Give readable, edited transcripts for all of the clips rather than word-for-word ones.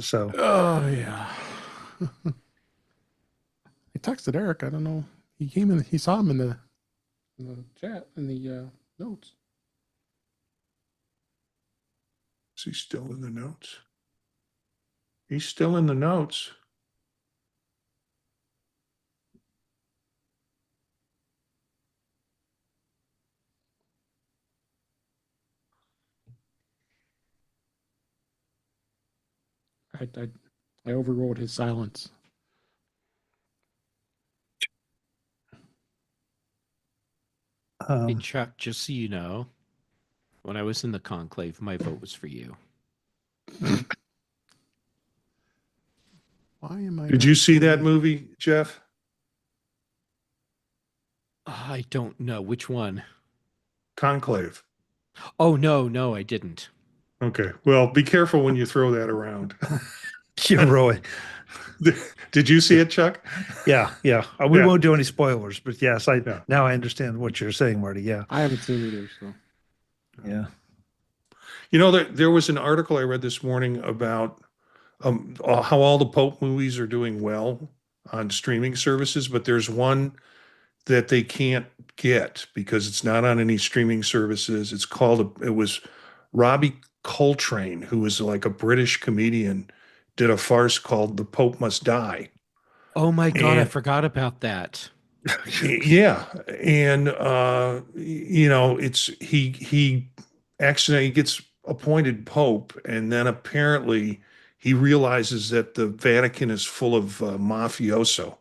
So Oh yeah. I texted Eric. I don't know. He came in. He saw him in the chat in the notes. Is he still in the notes? He's still in the notes. I overrode his silence. Hey, Chuck, just so you know, when I was in the conclave, my vote was for you. Why am I? Did not you see that seeing- movie, Jeff? I don't know. Which one? Conclave. Oh, no, I didn't. Okay. Well, be careful when you throw that around. yeah, Roy. Did you see it, Chuck? Yeah. We Yeah. won't do any spoilers, but yes, Yeah. now I understand what you're saying, Marty. Yeah. I haven't seen either. So Yeah. You know, there was an article I read this morning about how all the Pope movies are doing well on streaming services, but there's one that they can't get because it's not on any streaming services. It was Robbie Coltrane, who was like a British comedian, did a farce called The Pope Must Die. Oh my God, I And forgot about that. yeah, and it's he accidentally gets appointed pope, and then apparently he realizes that the Vatican is full of mafioso,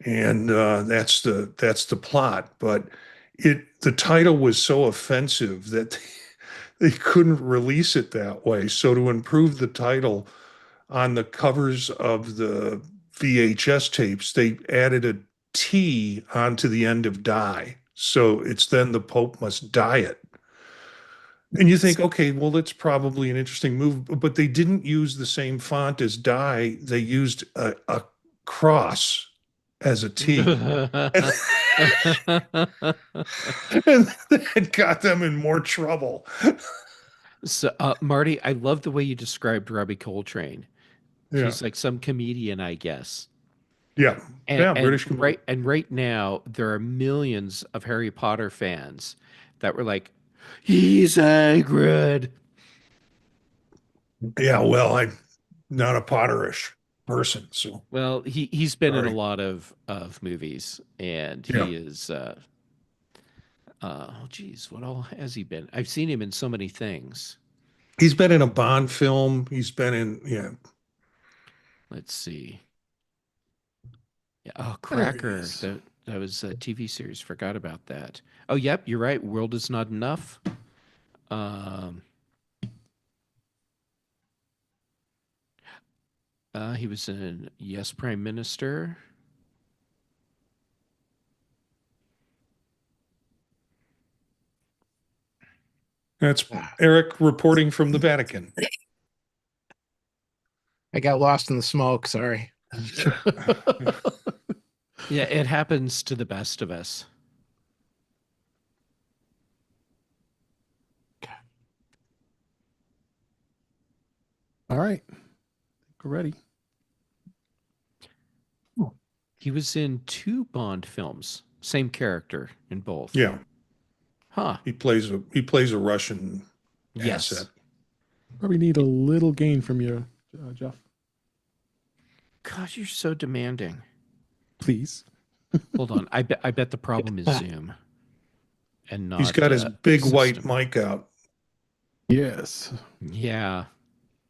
and that's the plot. But the title was so offensive that they couldn't release it that way. So to improve the title on the covers of the VHS tapes, they added a T onto the end of die. So it's then the Pope must die it. And you think, okay, well, that's probably an interesting move, but they didn't use the same font as die. They used a cross as a T. And it got them in more trouble. So, Marty, I love the way you described Robbie Coltrane. Yeah. He's like some comedian, I guess. Yeah. And, Yeah. and British comedian. right now, there are millions of Harry Potter fans that were like, he's Hagrid. Yeah. Well, I'm not a Potterish person. So, Well, he's been in a sorry. lot of movies, and Yeah. he is. Oh, geez, what all has he been? I've seen him in so many things. He's been in a Bond film. He's been in, yeah. Let's see. Yeah, oh, There he Cracker. is. That was a TV series. Forgot about that. Oh, yep, you're right. World is not enough. Um, he was in Yes, Prime Minister. That's Eric reporting from the Vatican. I got lost in the smoke. Sorry. Yeah, it happens to the best of us. all right, we're ready. He was in 2 Bond films. Same character in both. Yeah. Huh. He plays a Russian Yes. asset. Probably need a little gain from you, Jeff. God, you're so demanding. Please. Hold on. I bet the problem is Zoom and not. He's got his big white system. mic out. Yes. Yeah.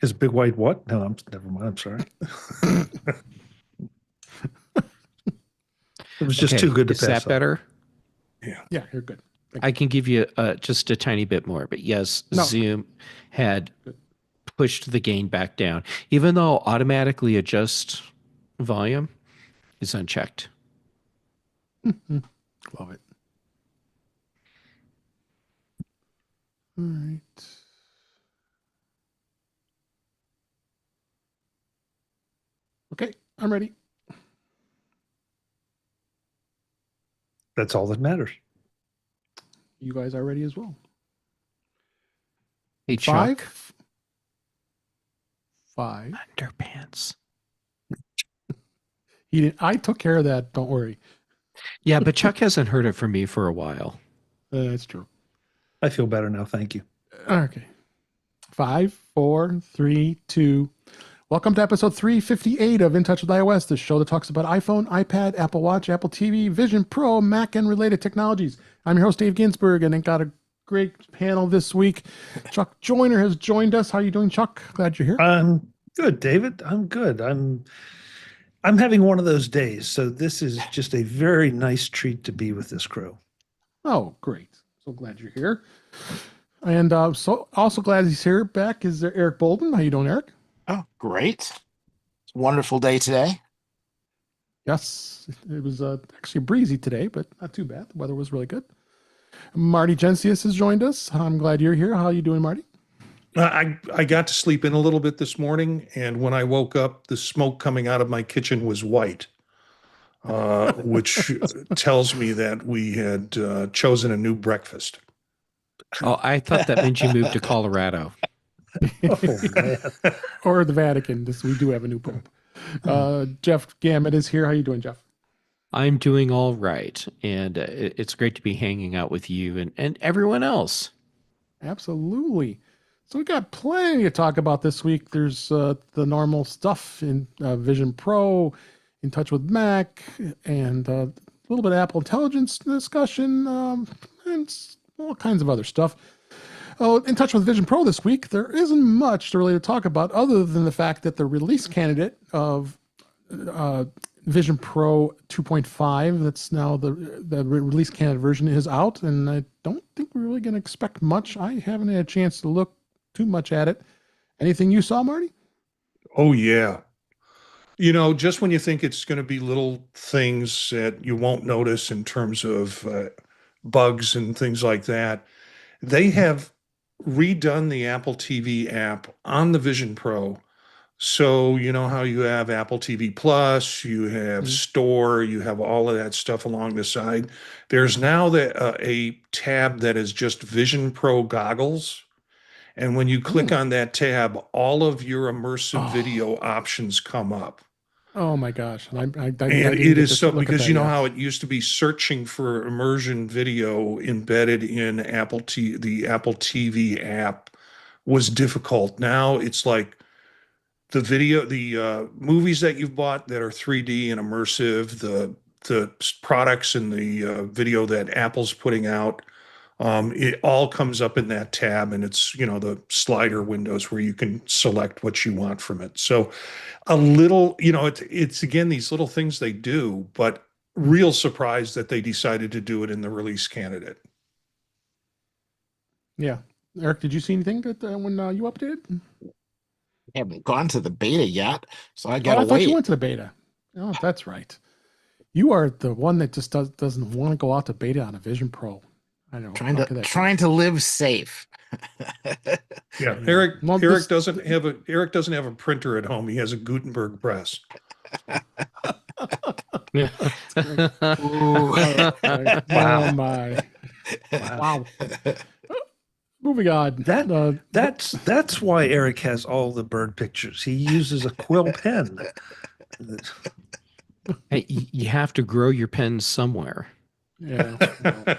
His big white what? No, never mind. I'm sorry. It was just Okay, too good to is pass that up. better? Yeah, you're good. I can give you just a tiny bit more, but yes, No. Zoom had pushed the gain back down, even though automatically adjust volume is unchecked. Love it. All right. Okay, I'm ready. That's all that matters. You guys are ready as well. Hey, Chuck. 5. Underpants. He didn't. I took care of that. Don't worry. Yeah, but Chuck hasn't heard it from me for a while. That's true. I feel better now. Thank you. Okay. 5, 4, 3, 2. Welcome to episode 358 of In Touch with iOS, the show that talks about iPhone, iPad, Apple Watch, Apple TV, Vision Pro, Mac, and related technologies. I'm your host, Dave Ginsburg, and I got a great panel this week. Chuck Joyner has joined us. How are you doing, Chuck? Glad you're here. I'm good, David. I'm good. I'm having one of those days, so this is just a very nice treat to be with this crew. Oh, great. So glad you're here. And so also glad he's here. Back is there Eric Bolden. How you doing, Eric? Oh, great. It's a wonderful day today. Yes, it was actually breezy today, but not too bad. The weather was really good. Marty Gensius has joined us. I'm glad you're here. How are you doing, Marty? I got to sleep in a little bit this morning, and when I woke up, the smoke coming out of my kitchen was white, which tells me that we had chosen a new breakfast. Oh, I thought that meant you moved to Colorado. Oh, man. Or the Vatican. We do have a new pope. Jeff Gamet is here. How you doing, Jeff? I'm doing all right, and it's great to be hanging out with you and everyone else. Absolutely. So we got plenty to talk about this week. There's the normal stuff in Vision Pro, In Touch with Mac, and a little bit of Apple Intelligence discussion, and all kinds of other stuff. Oh, In Touch with Vision Pro this week, there isn't much to really talk about other than the fact that the release candidate of Vision Pro 2.5, that's now the release candidate version, is out, and I don't think we're really going to expect much. I haven't had a chance to look too much at it. Anything you saw, Marty? Oh, yeah. You know, just when you think it's going to be little things that you won't notice in terms of bugs and things like that, they have redone the Apple TV app on the Vision Pro. So, you know how you have Apple TV Plus, you have Store, you have all of that stuff along the side. There's now a tab that is just Vision Pro goggles. And when you click on that tab, all of your immersive video options come up. Oh my gosh. I And didn't it get is to so, look at because that you know yet. how it used to be searching for immersion video embedded in the Apple TV app was difficult. Now it's like the movies that you've bought that are 3D and immersive, the products and the video that Apple's putting out, it all comes up in that tab, and it's, you know, the slider windows where you can select what you want from it. So a little, you know, it's again, these little things they do, but real surprised that they decided to do it in the release candidate. Yeah. Eric, did you see anything that when you updated? I haven't gone to the beta yet, so I Oh, gotta I thought you wait. went to the beta. Oh, that's right. You are the one that just doesn't want to go out to beta on a Vision Pro. I know. Trying How could that be? trying to live safe. Yeah, Yeah. Eric Well, Eric doesn't have a printer at home. He has a Gutenberg press. Ooh. Oh my! Wow. Moving on. That's why Eric has all the bird pictures. He uses a quill pen. Hey, you have to grow your pens somewhere. Yeah. well,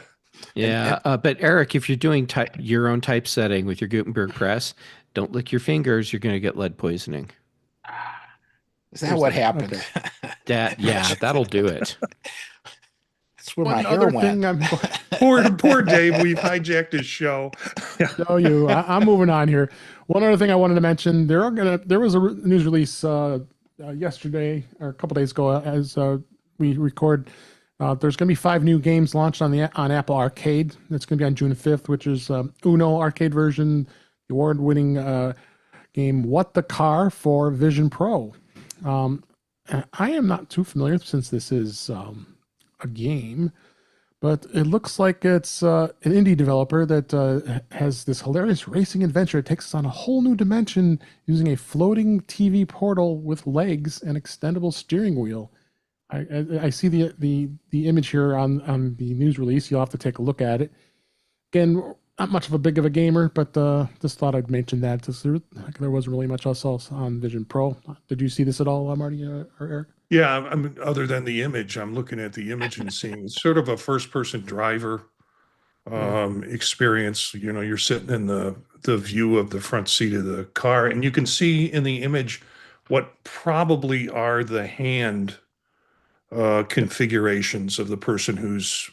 Yeah, but Eric, if you're doing your own typesetting with your Gutenberg press, don't lick your fingers. You're going to get lead poisoning. Is that what happened? Yeah, that'll do it. That's where my one hair other went. thing I'm Poor Dave. We've hijacked his show. tell you, I'm moving on here. One other thing I wanted to mention: there was a news release yesterday or a couple days ago as we record. There's going to be 5 new games launched on Apple Arcade. That's going to be on June 5th, which is Uno arcade version, the award-winning game What the Car for Vision Pro. I am not too familiar since this is a game, but it looks like it's an indie developer that has this hilarious racing adventure. It takes us on a whole new dimension using a floating TV portal with legs and extendable steering wheel. I see the image here on the news release. You'll have to take a look at it. Again, not much of a big of a gamer, but just thought I'd mention that. Just there wasn't really much else on Vision Pro. Did you see this at all, Marty or Eric? Yeah, I mean, other than the image, I'm looking at the image and seeing it's sort of a first-person driver experience. You know, you're sitting in the view of the front seat of the car, and you can see in the image what probably are the hand configurations of the person who's,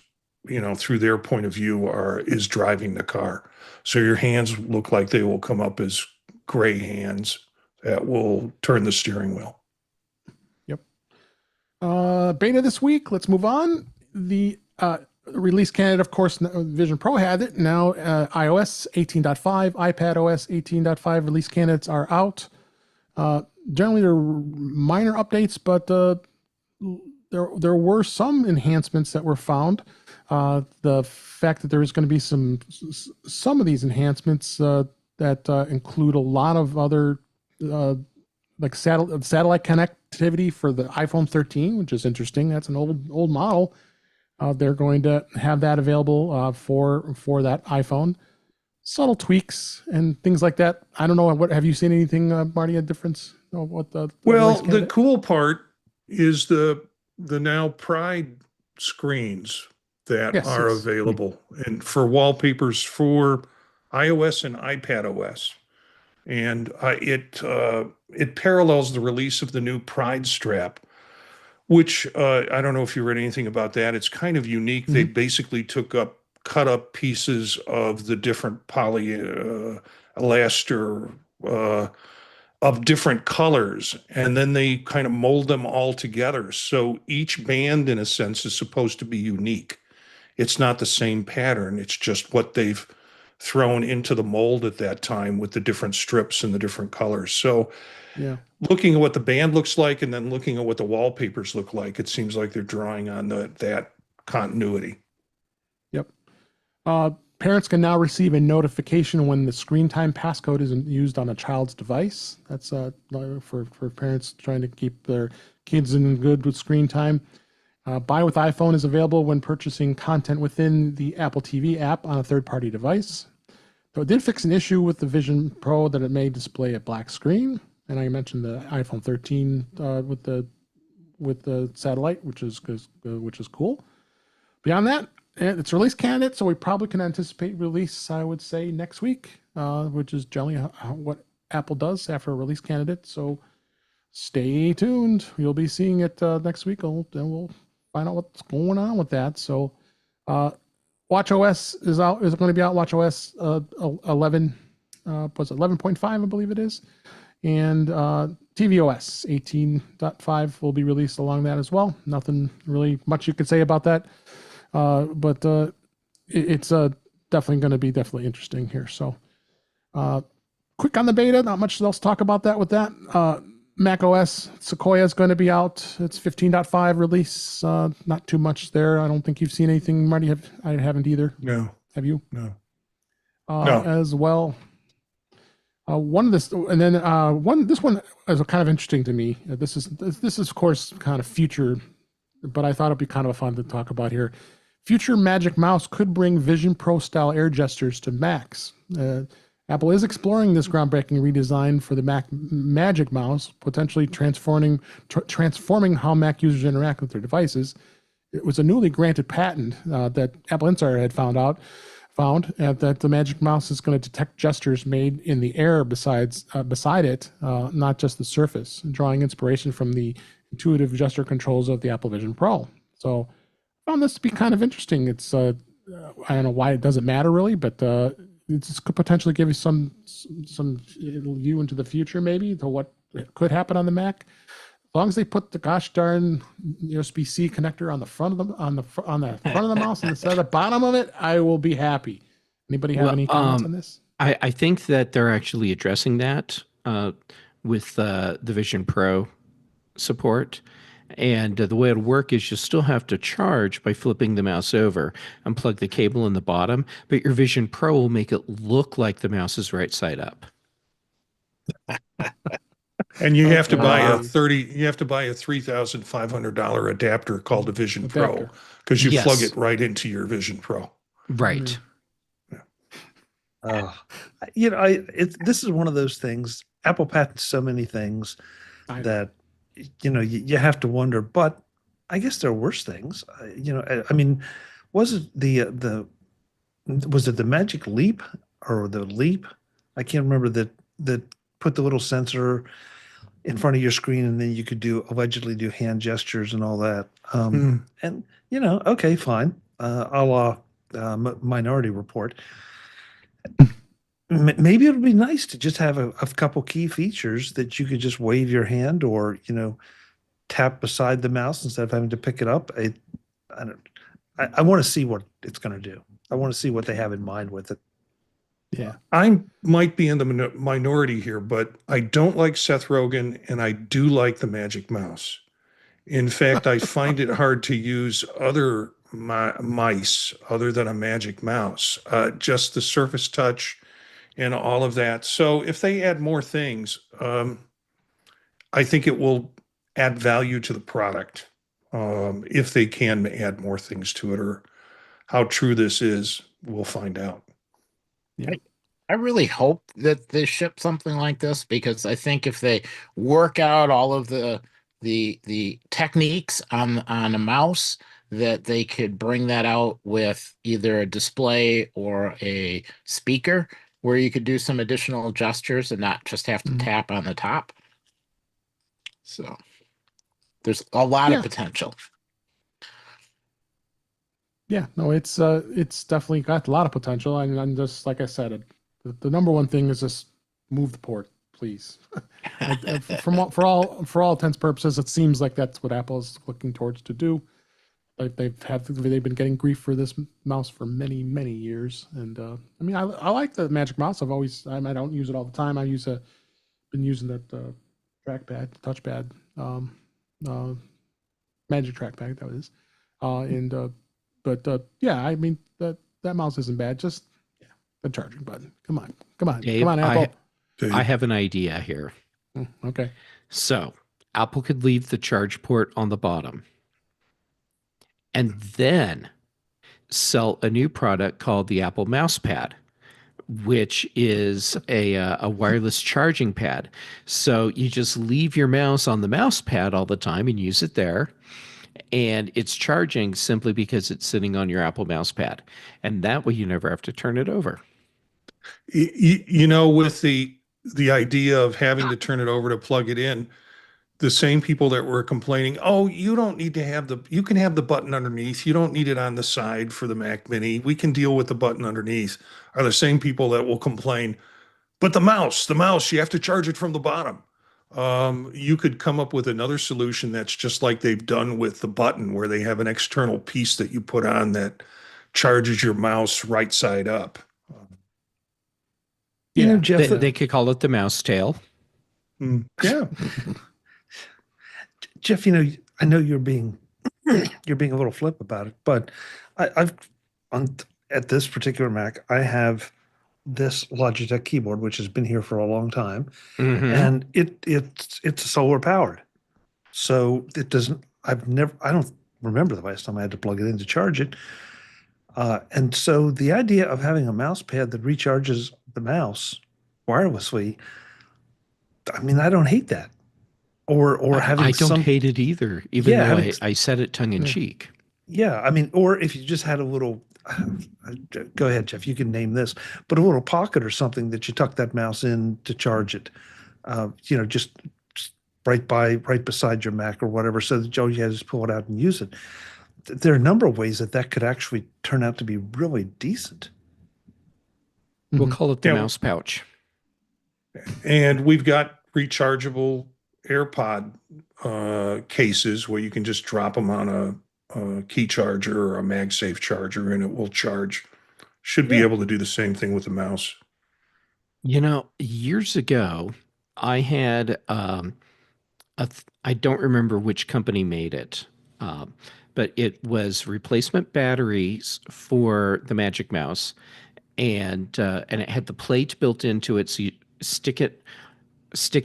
you know, through their point of view is driving the car. So your hands look like they will come up as gray hands that will turn the steering wheel. Beta this week. Let's move on. The release candidate, of course, Vision Pro had it. Now iOS 18.5, iPad OS 18.5 release candidates are out. Generally, they're minor updates, but there were some enhancements that were found. The fact that there is going to be some of these enhancements that include a lot of other like satellite connectivity for the iPhone 13, which is interesting. That's an old model. They're going to have that available for that iPhone. Subtle tweaks and things like that. I don't know. What have you seen anything, Marty? A difference? What the cool part is the now Pride screens that are available and for wallpapers for iOS and iPad OS. And it parallels the release of the new Pride strap, which I don't know if you read anything about that. It's kind of unique. Mm-hmm. They basically cut up pieces of the different polyester of different colors, and then they kind of mold them all together. So each band, in a sense, is supposed to be unique. It's not the same pattern. It's just what they've thrown into the mold at that time with the different strips and the different colors. So looking at what the band looks like and then looking at what the wallpapers look like, it seems like they're drawing on that continuity. Yep. Parents can now receive a notification when the screen time passcode is used on a child's device. That's for parents trying to keep their kids in good with screen time. Buy with iPhone is available when purchasing content within the Apple TV app on a third-party device. So it did fix an issue with the Vision Pro that it may display a black screen. And I mentioned the iPhone 13 with the satellite, which is cool. Beyond that, it's release candidate, so we probably can anticipate release, I would say, next week, which is generally what Apple does after a release candidate. So stay tuned. You'll be seeing it next week, and we'll find out what's going on with that. So watchOS is out. Is going to be out. watchOS 11, was it 11.5? I believe it is. And tvOS 18.5 will be released along that as well. Nothing really much you could say about that. But it's definitely going to be interesting here. So quick on the beta, not much else to talk about that with that. Mac OS Sequoia is going to be out. It's 15.5 release. Not too much there. I don't think you've seen anything, Marty. I haven't either. No. Have you? No. No. As well. This one is kind of interesting to me. This is of course kind of future, but I thought it'd be kind of fun to talk about here. Future Magic Mouse could bring Vision Pro style air gestures to Macs. Apple is exploring this groundbreaking redesign for the Mac Magic Mouse, potentially transforming how Mac users interact with their devices. It was a newly granted patent that Apple Insider had found that the Magic Mouse is going to detect gestures made in the air beside it, not just the surface, drawing inspiration from the intuitive gesture controls of the Apple Vision Pro. So I found this to be kind of interesting. It's I don't know why it doesn't matter really, but it could potentially give you some view into the future, maybe to what could happen on the Mac. As long as they put the gosh darn USB-C connector on the front of the front of the mouse instead of the bottom of it, I will be happy. Anybody have any comments on this? I think that they're actually addressing that with the Vision Pro support. And the way it'll work is you'll still have to charge by flipping the mouse over and plug the cable in the bottom, but your Vision Pro will make it look like the mouse is right side up. And you have to buy a $3,500 adapter called a Vision Pro because you plug it right into your Vision Pro. Right. Yeah. Uh, this is one of those things. Apple patents so many things I know. that you have to wonder. But I guess there are worse things. I mean, was it the Magic Leap or the Leap? I can't remember that put the little sensor in front of your screen and then you could allegedly do hand gestures and all that. Hmm. And okay, fine. A la Minority Report. Maybe it would be nice to just have a couple key features that you could just wave your hand or tap beside the mouse instead of having to pick it up. I don't. I want to see what it's going to do. I want to see what they have in mind with it. Yeah. I might be in the minority here, but I don't like Seth Rogen and I do like the Magic Mouse. In fact, I find it hard to use other mice other than a Magic Mouse. Just the Surface Touch and all of that. So if they add more things, I think it will add value to the product. If they can add more things to it, or how true this is, we'll find out. Yeah. I really hope that they ship something like this because I think if they work out all of the techniques on a mouse, that they could bring that out with either a display or a speaker where you could do some additional gestures and not just have to Mhm. tap on the top. So there's a lot of Yeah. potential. Yeah, no, it's definitely got a lot of potential, and I'm just like I said, the number one thing is just move the port, please. For all intents and purposes, it seems like that's what Apple's looking towards to do. Like they've been getting grief for this mouse for many years, and I mean I like the Magic Mouse. I don't use it all the time. Been using that trackpad, touchpad, uh, Magic trackpad that is, and but yeah, I mean that mouse isn't bad. Just the charging button. Come on, Dave, Apple. I have an idea here. Okay. So Apple could leave the charge port on the bottom and then sell a new product called the Apple Mouse Pad, which is a wireless charging pad. So you just leave your mouse on the mouse pad all the time and use it there. And it's charging simply because it's sitting on your Apple Mouse Pad. And that way you never have to turn it over. With the idea of having to turn it over to plug it in, the same people that were complaining, oh, you don't need to have you can have the button underneath. You don't need it on the side for the Mac Mini. We can deal with the button underneath, are the same people that will complain, but the mouse, you have to charge it from the bottom. You could come up with another solution that's just like they've done with the button, where they have an external piece that you put on that charges your mouse right side up. Yeah. Jeff, They could call it the mouse tail. Yeah. Jeff, I know you're being you're being a little flip about it, but I've at this particular Mac, I have this Logitech keyboard, which has been here for a long time, Mhm. and it's solar powered, so it doesn't. I don't remember the last time I had to plug it in to charge it. And so the idea of having a mouse pad that recharges the mouse wirelessly, I mean, I don't hate that. Or having I don't some, hate it either, even yeah, though having, I said it tongue in cheek. yeah, I mean, or if you just had a little, go ahead, Jeff, you can name this, but a little pocket or something that you tuck that mouse in to charge it, just right beside your Mac or whatever, so that you just pull it out and use it. There are a number of ways that could actually turn out to be really decent. We'll Mhm. call it the Yeah. mouse pouch. And we've got rechargeable AirPod cases where you can just drop them on a key charger or a MagSafe charger and it will charge. Should be Yeah. able to do the same thing with the mouse. Years ago, I had I don't remember which company made it, but it was replacement batteries for the Magic Mouse, and it had the plate built into it, so you stick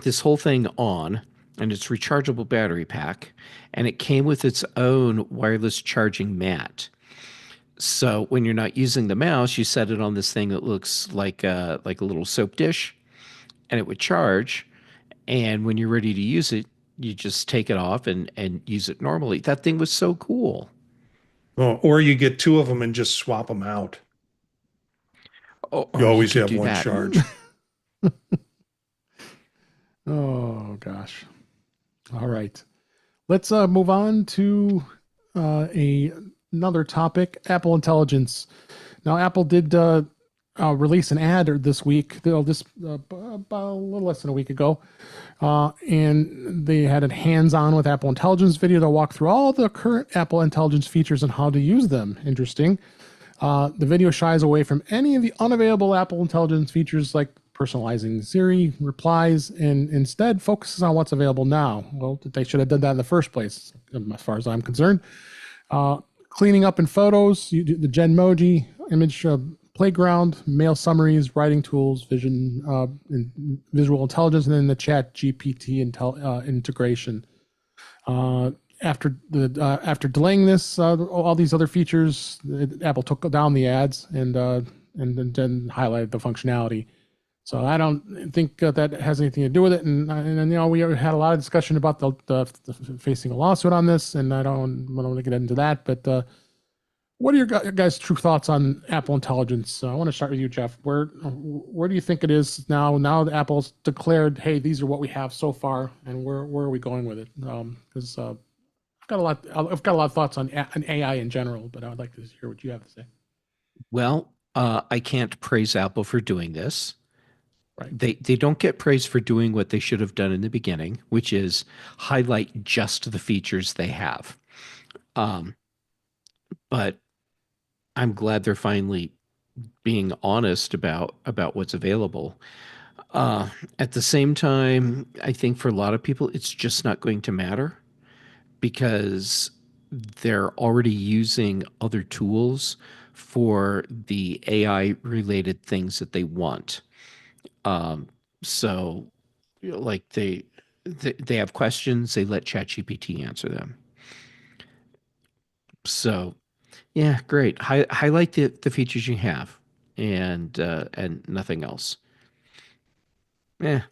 this whole thing on, and it's rechargeable battery pack, and it came with its own wireless charging mat. So when you're not using the mouse, you set it on this thing that looks like a little soap dish, and it would charge. And when you're ready to use it, you just take it off and use it normally. That thing was so cool. Or you get two of them and just swap them out. You Or you always could have do one that. charge. Gosh. All right. Let's move on to another topic, Apple Intelligence. Now, Apple did release an ad this week, about a little less than a week ago, and they had a hands-on with Apple Intelligence video that walked through all the current Apple Intelligence features and how to use them. Interesting. The video shies away from any of the unavailable Apple Intelligence features like personalizing Siri replies and instead focuses on what's available now. Well, they should have done that in the first place, as far as I'm concerned. Cleaning up in photos, you do the Genmoji, image playground, mail summaries, writing tools, vision, and visual intelligence, and then the Chat GPT integration. After delaying this, all these other features, Apple took down the ads and then highlighted the functionality. So I don't think that has anything to do with it. And we had a lot of discussion about the facing a lawsuit on this, and I don't want to get into that. But what are your guys' true thoughts on Apple Intelligence? I want to start with you, Jeff. Where do you think it is now? Now that Apple's declared, hey, these are what we have so far, and where are we going with it? Because I've got a lot of thoughts on AI in general, but I would like to hear what you have to say. Well, I can't praise Apple for doing this. Right. They don't get praise for doing what they should have done in the beginning, which is highlight just the features they have. But I'm glad they're finally being honest about what's available. At the same time, I think for a lot of people, it's just not going to matter because they're already using other tools for the AI related things that they want. So like they have questions, they let ChatGPT answer them. So yeah, great. Highlight the features you have and nothing else. Yeah.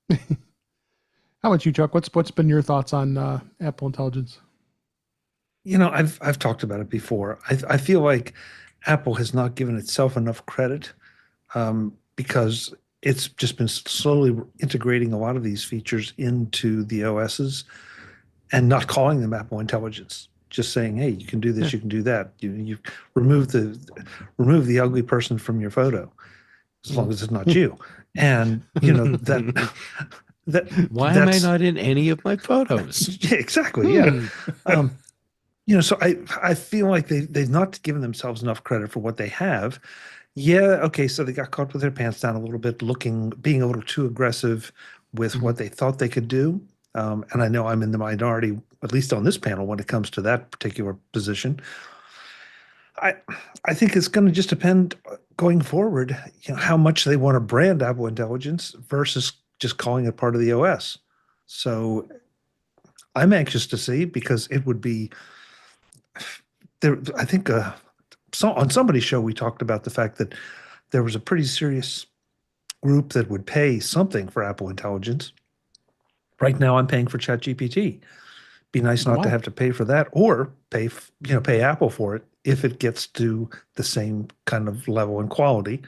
How about you, Chuck? What's been your thoughts on Apple Intelligence? I've talked about it before. I feel like Apple has not given itself enough credit because it's just been slowly integrating a lot of these features into the OSs and not calling them Apple Intelligence. Just saying, hey, you can do this, you can do that. You remove the ugly person from your photo, as long as it's not you. And that why am I not in any of my photos? Yeah, exactly. Yeah. So I feel like they've not given themselves enough credit for what they have. Yeah, okay, so they got caught with their pants down a little bit, being a little too aggressive with what they thought they could do. And I know I'm in the minority, at least on this panel, when it comes to that particular position. I think it's going to just depend going forward, how much they want to brand Apple Intelligence versus just calling it part of the OS. So I'm anxious to see, because it would be there. I think on somebody's show we talked about the fact that there was a pretty serious group that would pay something for Apple Intelligence. Right now, I'm paying for ChatGPT. Be nice not to have to pay for that, or pay Apple for it if it gets to the same kind of level and quality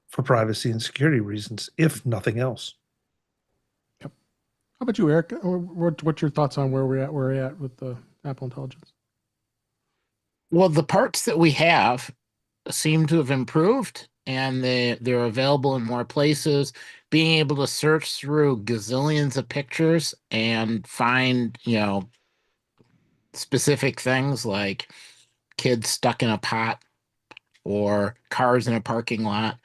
for privacy and security reasons, if nothing else. Yep. How about you, Eric? What's your thoughts on where we're at with the Apple Intelligence? Well, the parts that we have seem to have improved, and they're available in more places. Being able to search through gazillions of pictures and find, specific things like kids stuck in a pot or cars in a parking lot.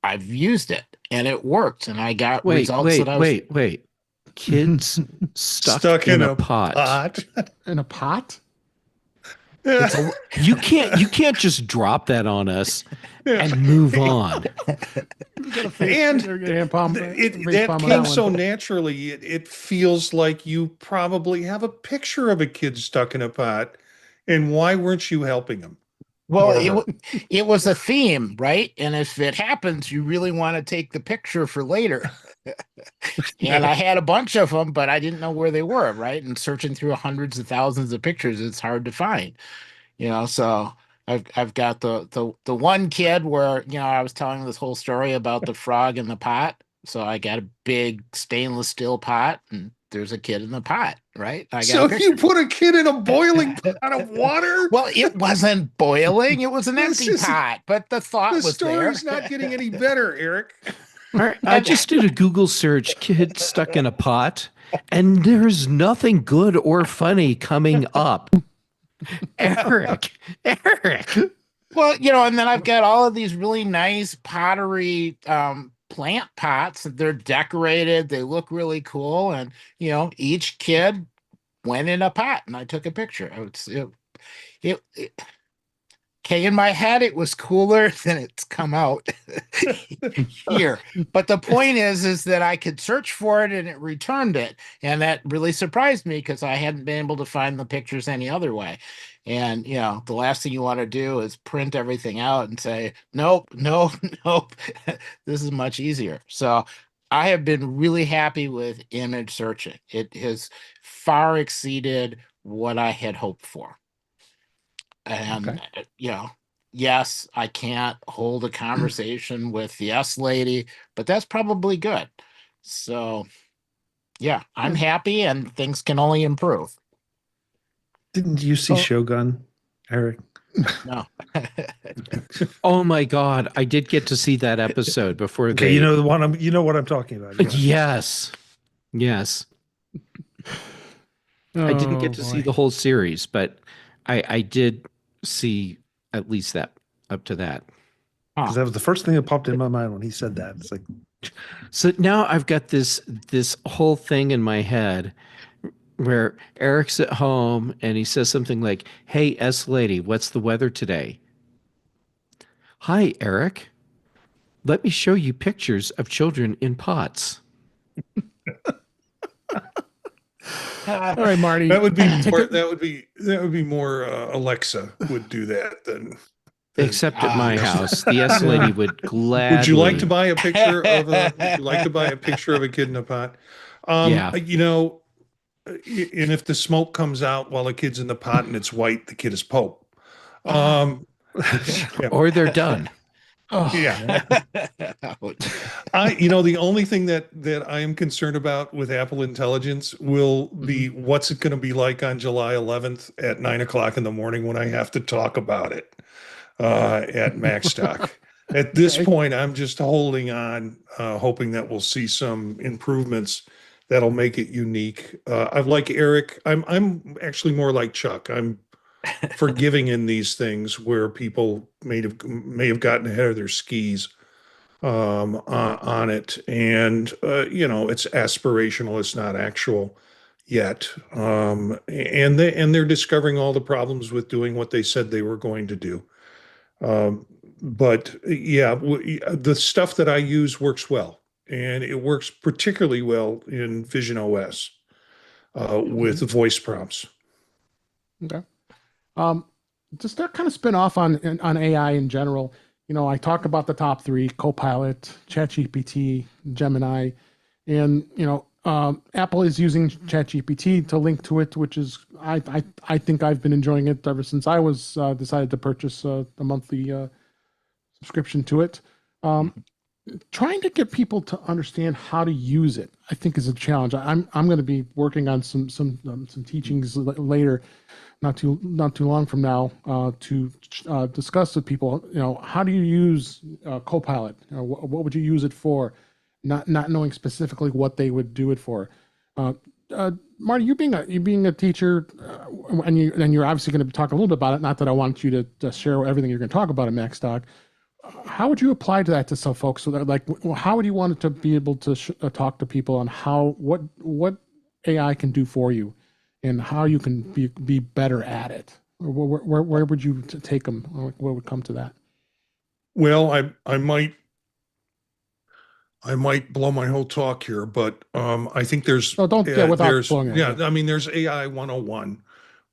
I've used it and it worked, and I got results that I was. Wait. Kids stuck in a pot. In a pot? You can't just drop that on us and move on. And that came so naturally. It feels like you probably have a picture of a kid stuck in a pot And why weren't you helping him? Well, Or it her? it was a theme, right? And if it happens, you really want to take the picture for later. And I had a bunch of them, but I didn't know where they were, right? And searching through hundreds of thousands of pictures, it's hard to find, So I've got the one kid where, I was telling this whole story about the frog in the pot. So I got a big stainless steel pot, and there's a kid in the pot, right? I got a So you picture. put a kid in a boiling pot of water? Well, it wasn't boiling, it was an This empty is pot, but the the thought was there. story's not getting any better, Eric. All right, I just did a Google search, kid stuck in a pot, and there's nothing good or funny coming up. Eric, Eric. Well, and then I've got all of these really nice pottery plant pots. They're decorated, they look really cool, and each kid went in a pot, and I took a picture. It okay, in my head, it was cooler than it's come out here. But the point is that I could search for it and it returned it. And that really surprised me because I hadn't been able to find the pictures any other way. And, the last thing you want to do is print everything out and say, nope, nope, nope. This is much easier. So I have been really happy with image searching. It has far exceeded what I had hoped for. And, Okay. Yes, I can't hold a conversation with the S lady, but that's probably good. So, yeah, I'm happy and things can only improve. Didn't you see Oh. Shogun, Eric? No. Oh my God, I did get to see that episode before Okay, they. you know the one you know what I'm talking about. Yeah. Yes, yes. I didn't get Oh, to see boy. the whole series, but I did see at least that up to that. Because that was the first thing that popped in my mind when he said that. It's like, So now I've got this whole thing in my head where Eric's at home and he says something like, "Hey, S lady, what's the weather today?" "Hi, Eric. Let me show you pictures of children in pots." All right, Marty. That would be take more. it- That would be more. Alexa would do that than. Except at my yes. house, the S lady would gladly. Would you like to buy a picture of a? Would you like to buy a picture of a kid in a pot? Yeah. And if the smoke comes out while the kid's in the pot and it's white, the kid is Pope. Yeah. Or they're done. Oh, Yeah. The only thing that I am concerned about with Apple Intelligence will be what's it going to be like on July 11th at 9 o'clock in the morning when I have to talk about it at Macstock. At this point, I'm just holding on, hoping that we'll see some improvements that'll make it unique. I'm like Eric. I'm actually more like Chuck. I'm forgiving in these things where people may have gotten ahead of their skis on it, and it's aspirational. It's not actual yet, and they're discovering all the problems with doing what they said they were going to do. But yeah, the stuff that I use works well, and it works particularly well in Vision OS with voice prompts. Okay. Just to kind of spin off on AI in general, I talk about the top three: Copilot, ChatGPT, Gemini, and Apple is using ChatGPT to link to it, which is I think I've been enjoying it ever since I was decided to purchase a monthly subscription to it. Trying to get people to understand how to use it, I think, is a challenge. I'm going to be working on some teachings later, not too long from now, to discuss with people. How do you use Copilot? What would you use it for? Not knowing specifically what they would do it for. Marty, you being a teacher, and you're obviously going to talk a little bit about it. Not that I want you to share everything you're going to talk about at Max Talk. How would you apply to that to some folks? So that, how would you want it to be able to talk to people on what AI can do for you, and how you can be better at it? Where would you take them? What would come to that? Well, I might blow my whole talk here, but I think there's without blowing it. I mean, there's AI 101,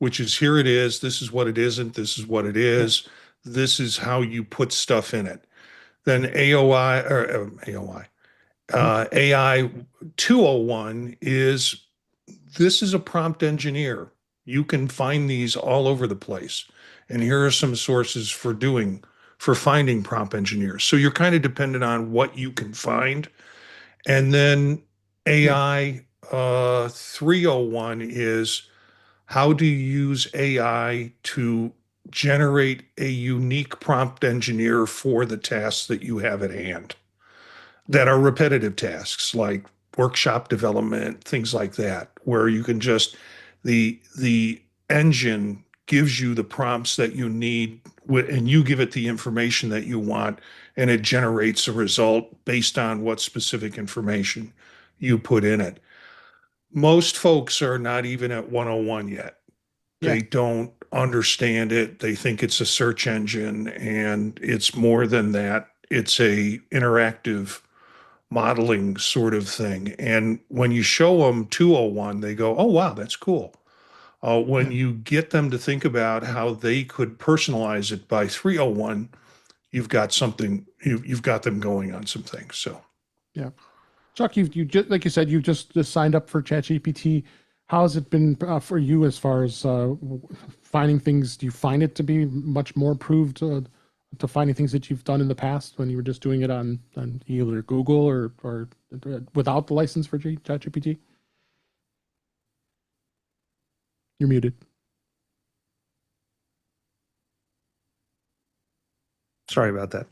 which is here it is, this is what it isn't, this is what it is, this is how you put stuff in it. Then AOI or AOI, AI 201 is this is a prompt engineer. You can find these all over the place. And here are some sources for finding prompt engineers. So you're kind of dependent on what you can find. And then Yeah. AI 301 is how do you use AI to generate a unique prompt engineer for the tasks that you have at hand that are repetitive tasks like workshop development, things like that, where you can just the engine gives you the prompts that you need and you give it the information that you want and it generates a result based on what specific information you put in it. Most folks are not even at 101 yet. Yeah. They don't understand it. They think it's a search engine and it's more than that. It's a interactive modeling sort of thing. And when you show them 201, they go, oh, wow, that's cool. When Yeah. you get them to think about how they could personalize it by 301, you've got something, you've got them going on some things. So, Yeah. Chuck, you just, like you said, you just signed up for ChatGPT. How has it been for you as far as finding things? Do you find it to be much more improved to finding things that you've done in the past when you were just doing it on either Google or without the license for ChatGPT? You're muted. Sorry about that.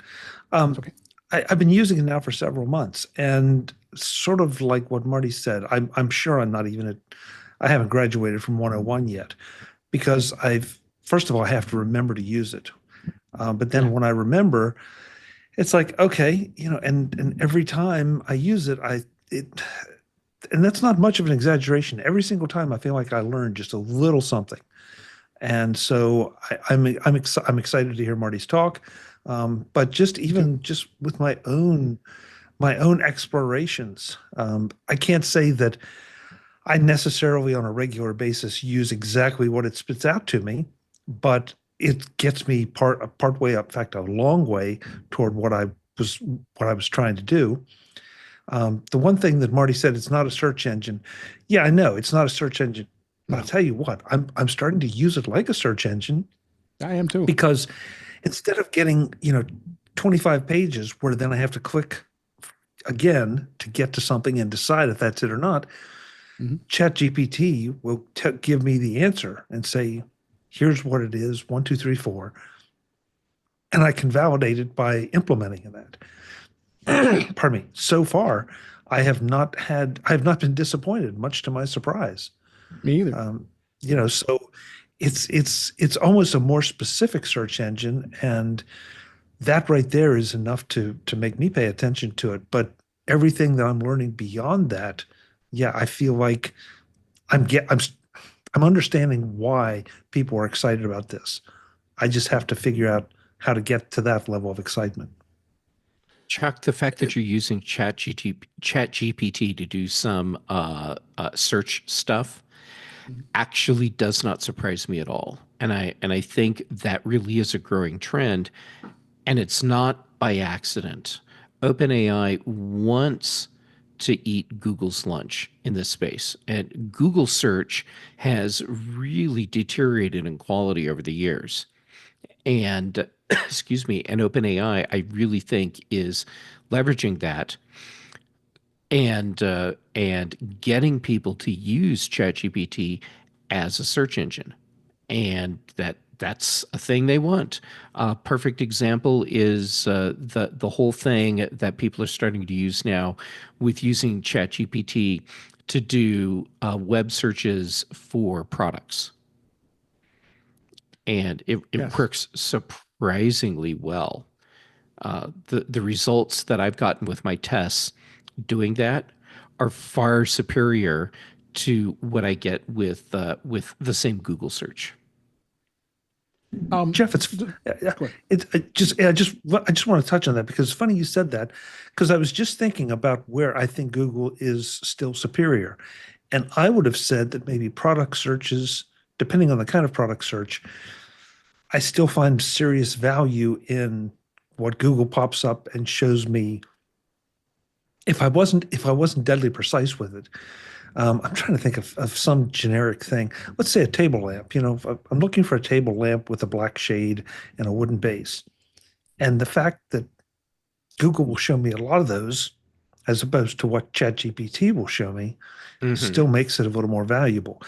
It's okay. I've been using it now for several months, and sort of like what Marty said, I'm sure I'm not even I haven't graduated from 101 yet, because first of all, I have to remember to use it. But then Yeah. when I remember, it's like, okay, and every time I use it, and that's not much of an exaggeration. Every single time I feel like I learned just a little something. And so I'm excited to hear Marty's talk. But just with my own explorations, I can't say that I necessarily on a regular basis use exactly what it spits out to me, but it gets me part way up, in fact, a long way toward what I was trying to do. The one thing that Marty said, it's not a search engine. Yeah, I know it's not a search engine, but No, I'll tell you what, I'm starting to use it like a search engine, I am too. because instead of getting 25 pages where then I have to click again to get to something and decide if that's it or not, Mhm. ChatGPT will give me the answer and say, here's what it is, one, two, three, four. And I can validate it by implementing that. Pardon me. So far, I have not been disappointed, much to my surprise. Me either. So it's almost a more specific search engine, and that right there is enough to make me pay attention to it. But everything that I'm learning beyond that, yeah, I feel like I'm get I'm understanding why people are excited about this. I just have to figure out how to get to that level of excitement. Chuck, the fact that you're using ChatGPT to do some search stuff actually does not surprise me at all, and I think that really is a growing trend, and it's not by accident. OpenAI wants to eat Google's lunch in this space, and Google search has really deteriorated in quality over the years. And excuse me, and OpenAI, I really think is leveraging that and getting people to use ChatGPT as a search engine, and that's a thing they want. Perfect example is the whole thing that people are starting to use now with using ChatGPT to do web searches for products, and it Yes. works surprisingly well. The results that I've gotten with my tests doing that are far superior to what I get with the same Google search. Jeff, Go ahead. I just want to touch on that because it's funny you said that, because I was just thinking about where I think Google is still superior. And I would have said that maybe product searches depending on the kind of product search, I still find serious value in what Google pops up and shows me. If I wasn't deadly precise with it, I'm trying to think of some generic thing. Let's say a table lamp. If I'm looking for a table lamp with a black shade and a wooden base, and the fact that Google will show me a lot of those, as opposed to what ChatGPT will show me, Mhm. still makes it a little more valuable.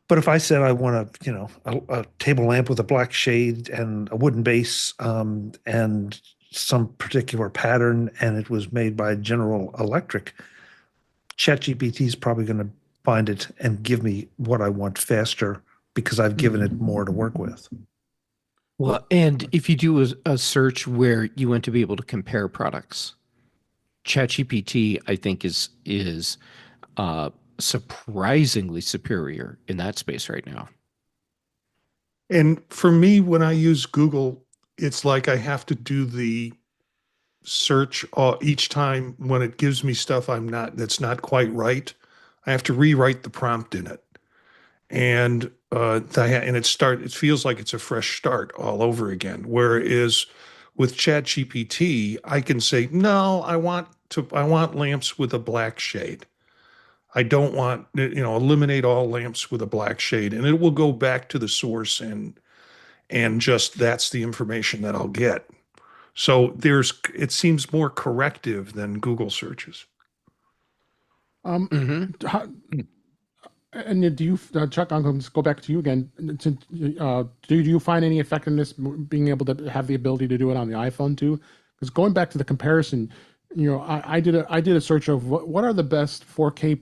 But if I said I want a table lamp with a black shade and a wooden base, and some particular pattern, and it was made by General Electric, ChatGPT is probably going to find it and give me what I want faster because I've given it more to work with. Well, and if you do a search where you want to be able to compare products, ChatGPT, I think, is surprisingly superior in that space right now. And for me, when I use Google, it's like I have to do the search each time when it gives me stuff that's not quite right. I have to rewrite the prompt in it, and it feels like it's a fresh start all over again. Whereas with ChatGPT, I can say, no, I want lamps with a black shade. I don't want, eliminate all lamps with a black shade, and it will go back to the source and just that's the information that I'll get. So it seems more corrective than Google searches. Um, Hmm. how, and do you, Chuck? I'm going to go back to you again. Do you find any effectiveness being able to have the ability to do it on the iPhone too? Because going back to the comparison, I did a search of what are the best 4K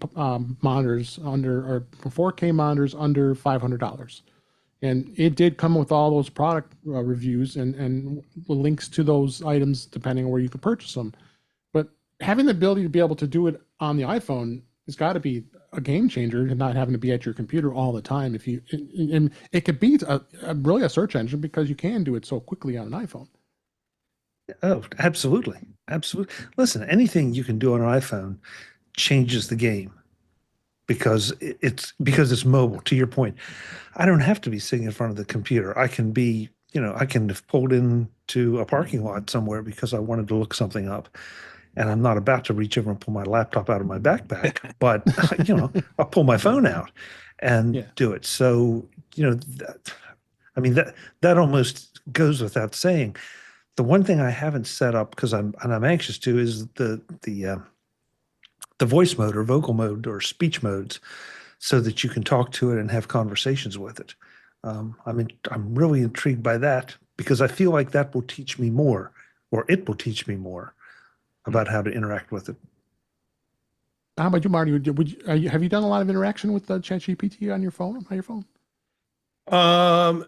monitors or 4K monitors under $500, and it did come with all those product reviews and the links to those items depending on where you could purchase them. But having the ability to be able to do it on the iPhone has got to be a game changer, and not having to be at your computer all the time. If you and it could be really a search engine because you can do it so quickly on an iPhone. Oh, absolutely. Absolutely. Listen, anything you can do on an iPhone changes the game because it's mobile. To your point, I don't have to be sitting in front of the computer. I can have pulled into a parking lot somewhere because I wanted to look something up, and I'm not about to reach over and pull my laptop out of my backpack, but I'll pull my phone out and Yeah. do it. So, I mean that almost goes without saying. The one thing I haven't set up because I'm anxious to is the voice mode or vocal mode or speech modes, so that you can talk to it and have conversations with it. I'm really intrigued by that because I feel like that will teach me more, or it will teach me more about how to interact with it. How about you, Marty? Have you done a lot of interaction with the ChatGPT on your phone? Um,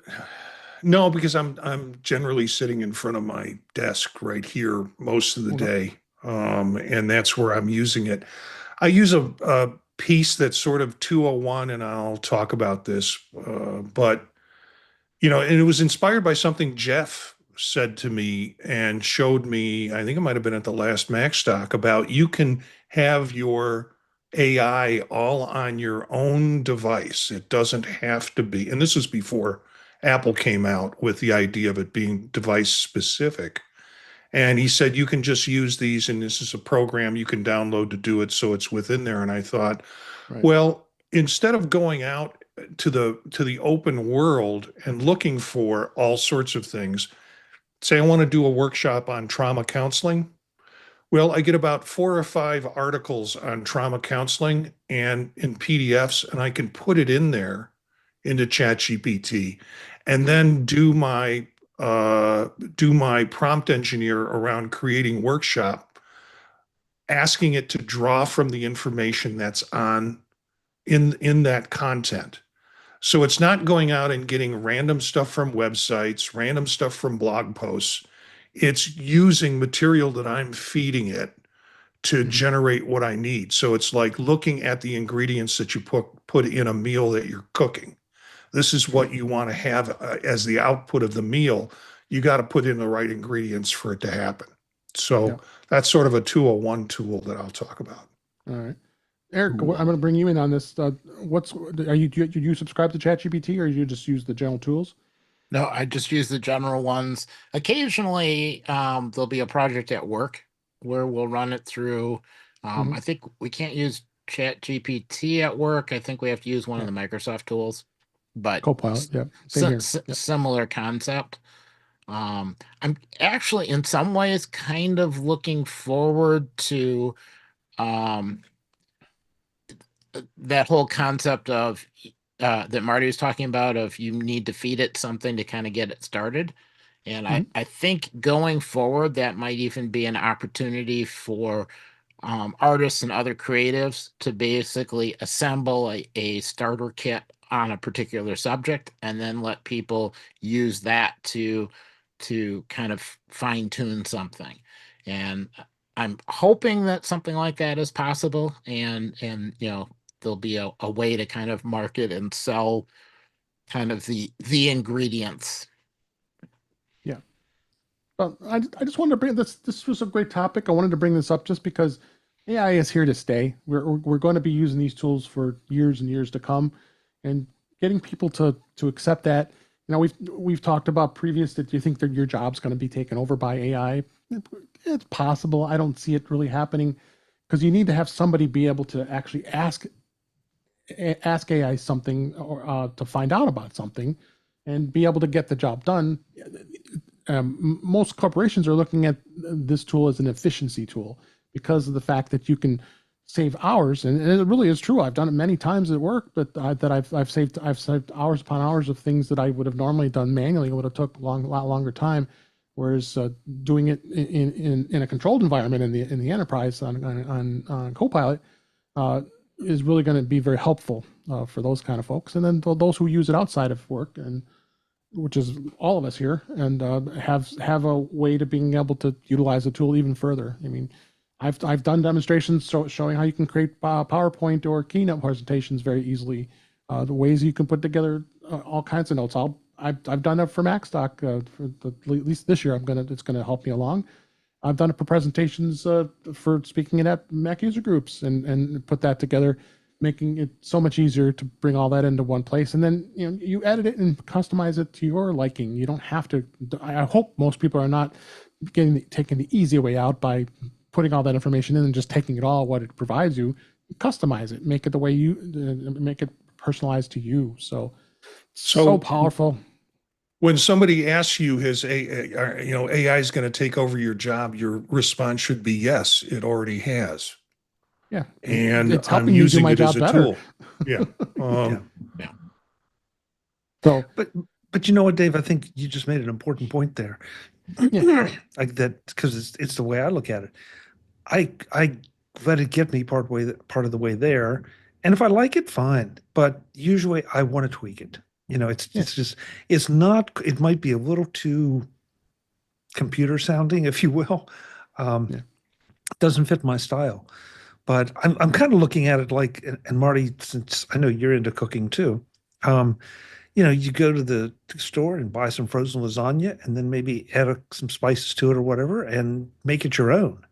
no, because I'm generally sitting in front of my desk right here most of the Okay. day, and that's where I'm using it. I use a piece that's sort of 201, and I'll talk about this, but and it was inspired by something Jeff said to me and showed me. I think it might have been at the last Mac Stock about you can have your AI all on your own device. It doesn't have to be, and this is before Apple came out with the idea of it being device specific. And he said, you can just use these, and this is a program you can download to do it. So it's within there. And I thought, Right. well, instead of going out to the open world and looking for all sorts of things, say I want to do a workshop on trauma counseling. Well, I get about 4 or 5 articles on trauma counseling and in PDFs, and I can put it in there into ChatGPT, and then do my prompt engineer around creating workshop, asking it to draw from the information that's on in that content. So it's not going out and getting random stuff from websites, random stuff from blog posts. It's using material that I'm feeding it to Mhm. generate what I need. So it's like looking at the ingredients that you put in a meal that you're cooking. This is what you want to have as the output of the meal. You got to put in the right ingredients for it to happen. Yeah. So that's sort of a 201 tool that I'll talk about. All right. Eric, I'm going to bring you in on this. Do you subscribe to ChatGPT or you just use the general tools? No, I just use the general ones. Occasionally, there'll be a project at work where we'll run it through. Mhm. I think we can't use Chat GPT at work. I think we have to use one of Yeah. the Microsoft tools, but Copilot, yeah, same here. Yep. similar concept. I'm actually in some ways kind of looking forward to um that whole concept of that Marty was talking about of you need to feed it something to kind of get it started. And Mhm. I think going forward, that might even be an opportunity for artists and other creatives to basically assemble a starter kit on a particular subject and then let people use that to kind of fine tune something. And I'm hoping that something like that is possible, and there'll be a way to kind of market and sell kind of the ingredients. Yeah. I just wanted to bring this. This was a great topic. I wanted to bring this up just because AI is here to stay. We're going to be using these tools for years and years to come, and getting people to accept that. We've talked about previous that you think that your job's going to be taken over by AI. It's possible. I don't see it really happening because you need to have somebody be able to actually ask AI something or to find out about something, and be able to get the job done. Most corporations are looking at this tool as an efficiency tool because of the fact that you can save hours, and it really is true. I've done it many times at work, but I've saved hours upon hours of things that I would have normally done manually. It would have took a lot longer time. Whereas doing it in a controlled environment in the enterprise on Copilot is really going to be very helpful for those kind of folks, and then those who use it outside of work, and which is all of us here, and have a way to being able to utilize the tool even further. I mean, I've done demonstrations showing how you can create PowerPoint or keynote presentations very easily. The ways you can put together all kinds of notes. I've done that for Macstock at least this year. It's gonna help me along. I've done it for presentations for speaking at Mac user groups and put that together, making it so much easier to bring all that into one place. And then you edit it and customize it to your liking. You don't have to. I hope most people are not taking the easy way out by putting all that information in and just taking it all what it provides you. Customize it, make it the way you make it personalized to you. So powerful. When somebody asks you, AI is going to take over your job, your response should be yes, it already has. Yeah, And it's I'm helping me do using my it as job a better. tool. Yeah. Yeah. So, But you know what, Dave? I think you just made an important point there. Yeah. Like that, because it's the way I look at it. I let it get me part of the way there, and if I like it, fine. But usually, I want to tweak it. It's just it's not. It might be a little too computer sounding, if you will. Yeah. Doesn't fit my style. But I'm kind of looking at it like, and Marty, since I know you're into cooking too, you go to the store and buy some frozen lasagna, and then maybe add some spices to it or whatever, and make it your own.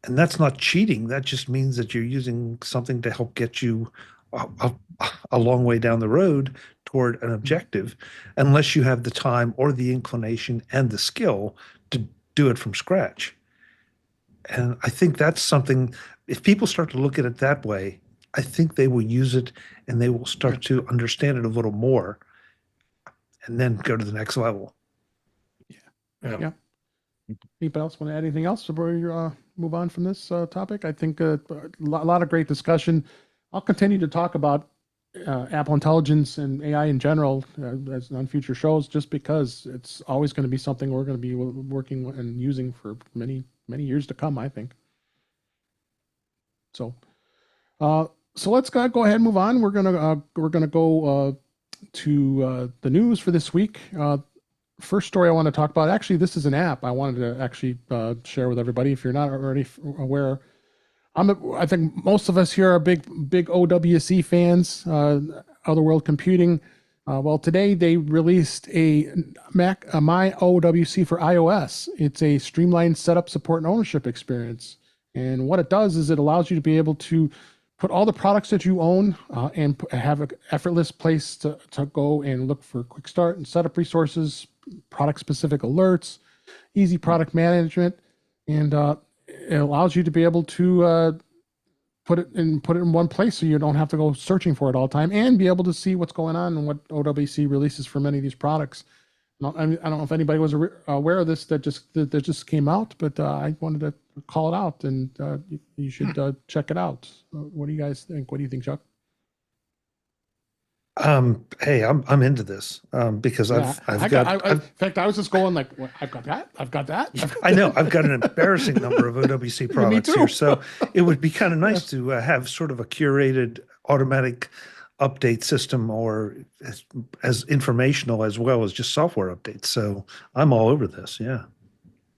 And that's not cheating. That just means that you're using something to help get you a long way down the road toward an objective, unless you have the time or the inclination and the skill to do it from scratch. And I think that's something, if people start to look at it that way, I think they will use it and they will start to understand it a little more and then go to the next level. Yeah. Anybody else want to add anything else before you move on from this topic? I think a lot of great discussion. I'll continue to talk about Apple Intelligence and AI in general as on future shows, just because it's always going to be something we're going to be working and using for many years to come, I think. So let's go ahead and move on. We're gonna go to the news for this week. First story I want to talk about. Actually, this is an app I wanted to actually share with everybody. If you're not already aware, I think most of us here are big OWC fans. Other World Computing. Well, today they released a My OWC for iOS. It's a streamlined setup, support, and ownership experience. And what it does is it allows you to be able to put all the products that you own and have an effortless place to go and look for quick start and setup resources, product specific alerts, easy product management, and it allows you to be able to put it in one place so you don't have to go searching for it all the time, and be able to see what's going on and what OWC releases for many of these products. I don't know if anybody was aware of this that just came out, but I wanted to call it out, and you should check it out. What do you guys think? What do you think, Chuck? Hey, I'm into this because Yeah, in fact, I was just going like, well, I've got that. I know I've got an embarrassing number of OWC products too. here, so it would be kind of nice to have sort of a curated automatic update system, or as informational as well as just software updates. So I'm all over this. Yeah.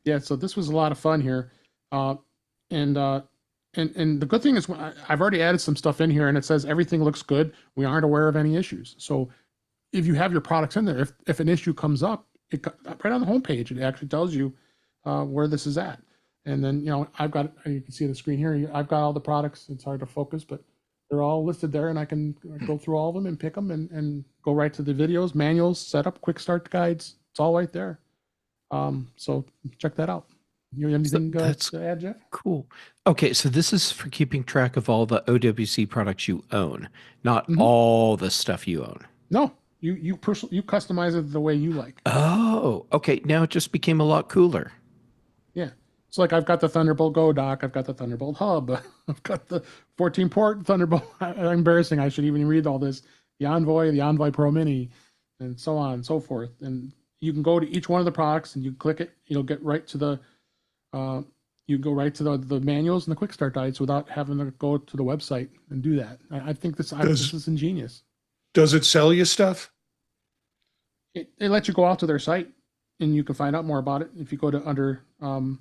Yeah. So this was a lot of fun here, and the good thing is I've already added some stuff in here, and it says everything looks good. We aren't aware of any issues. So if you have your products in there, if an issue comes up, right on the homepage, it actually tells you where this is at. And then, I've got, you can see the screen here, I've got all the products. It's hard to focus, but they're all listed there, and I can go through all of them and pick them and go right to the videos, manuals, setup, quick start guides. It's all right there. So check that out. You have anything to add, Jeff? Cool. Okay, so this is for keeping track of all the OWC products you own, not all the stuff you own. No, you customize it the way you like. Oh, okay. Now it just became a lot cooler. Yeah. It's like I've got the Thunderbolt Go dock, I've got the Thunderbolt hub, I've got the 14 port Thunderbolt. Embarrassing. I should even read all this. The Envoy Pro Mini, and so on and so forth. And you can go to each one of the products and you click it. You'll get right to the you go right to the manuals and the quick start guides without having to go to the website and do that. I think this is ingenious. Does it sell you stuff? It lets you go out to their site and you can find out more about it. If you go to under you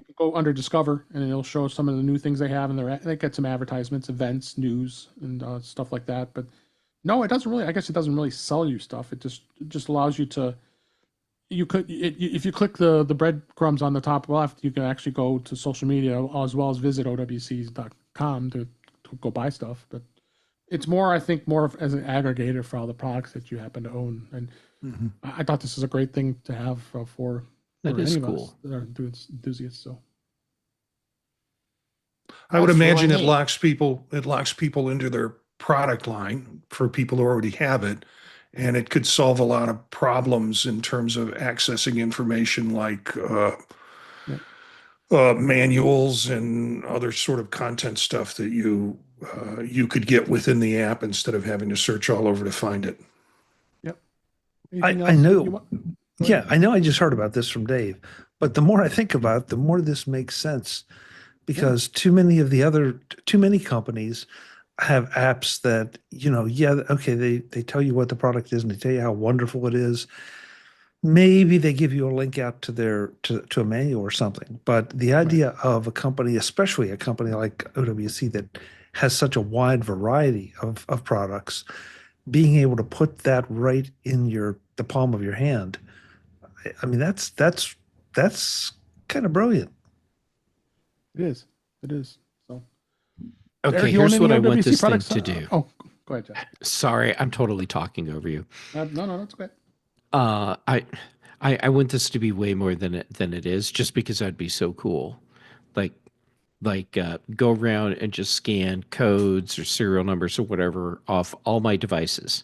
can go under Discover, and it'll show some of the new things they have, and they get some advertisements, events, news, and stuff like that. But no, it doesn't really. I guess it doesn't really sell you stuff. It just allows you to. If you click the breadcrumbs on the top left, you can actually go to social media as well as visit owcs.com to go buy stuff. But it's more, I think, as an aggregator for all the products that you happen to own. And I thought this is a great thing to have for That is any of cool. us that are enthusiasts. So I would That's imagine really it neat. locks people into their product line for people who already have it. And it could solve a lot of problems in terms of accessing information like manuals and other sort of content stuff that you could get within the app instead of having to search all over to find it. yep. I Anything else know. you want? Go Yeah, ahead. I know I just heard about this from Dave, but the more I think about it, the more this makes sense, because too many companies have apps that, okay, they tell you what the product is and they tell you how wonderful it is. Maybe they give you a link out to to a manual or something. But the idea of a company, especially a company like OWC that has such a wide variety of products, being able to put that right in the palm of your hand. I mean, that's kind of brilliant. It is. It is. So Okay, Eric, you own here's any what I want OWC this thing products? to do. Oh, go ahead, Jeff. Sorry, I'm totally talking over you. No, that's okay. I want this to be way more than it is, just because that'd be so cool. Like go around and just scan codes or serial numbers or whatever off all my devices,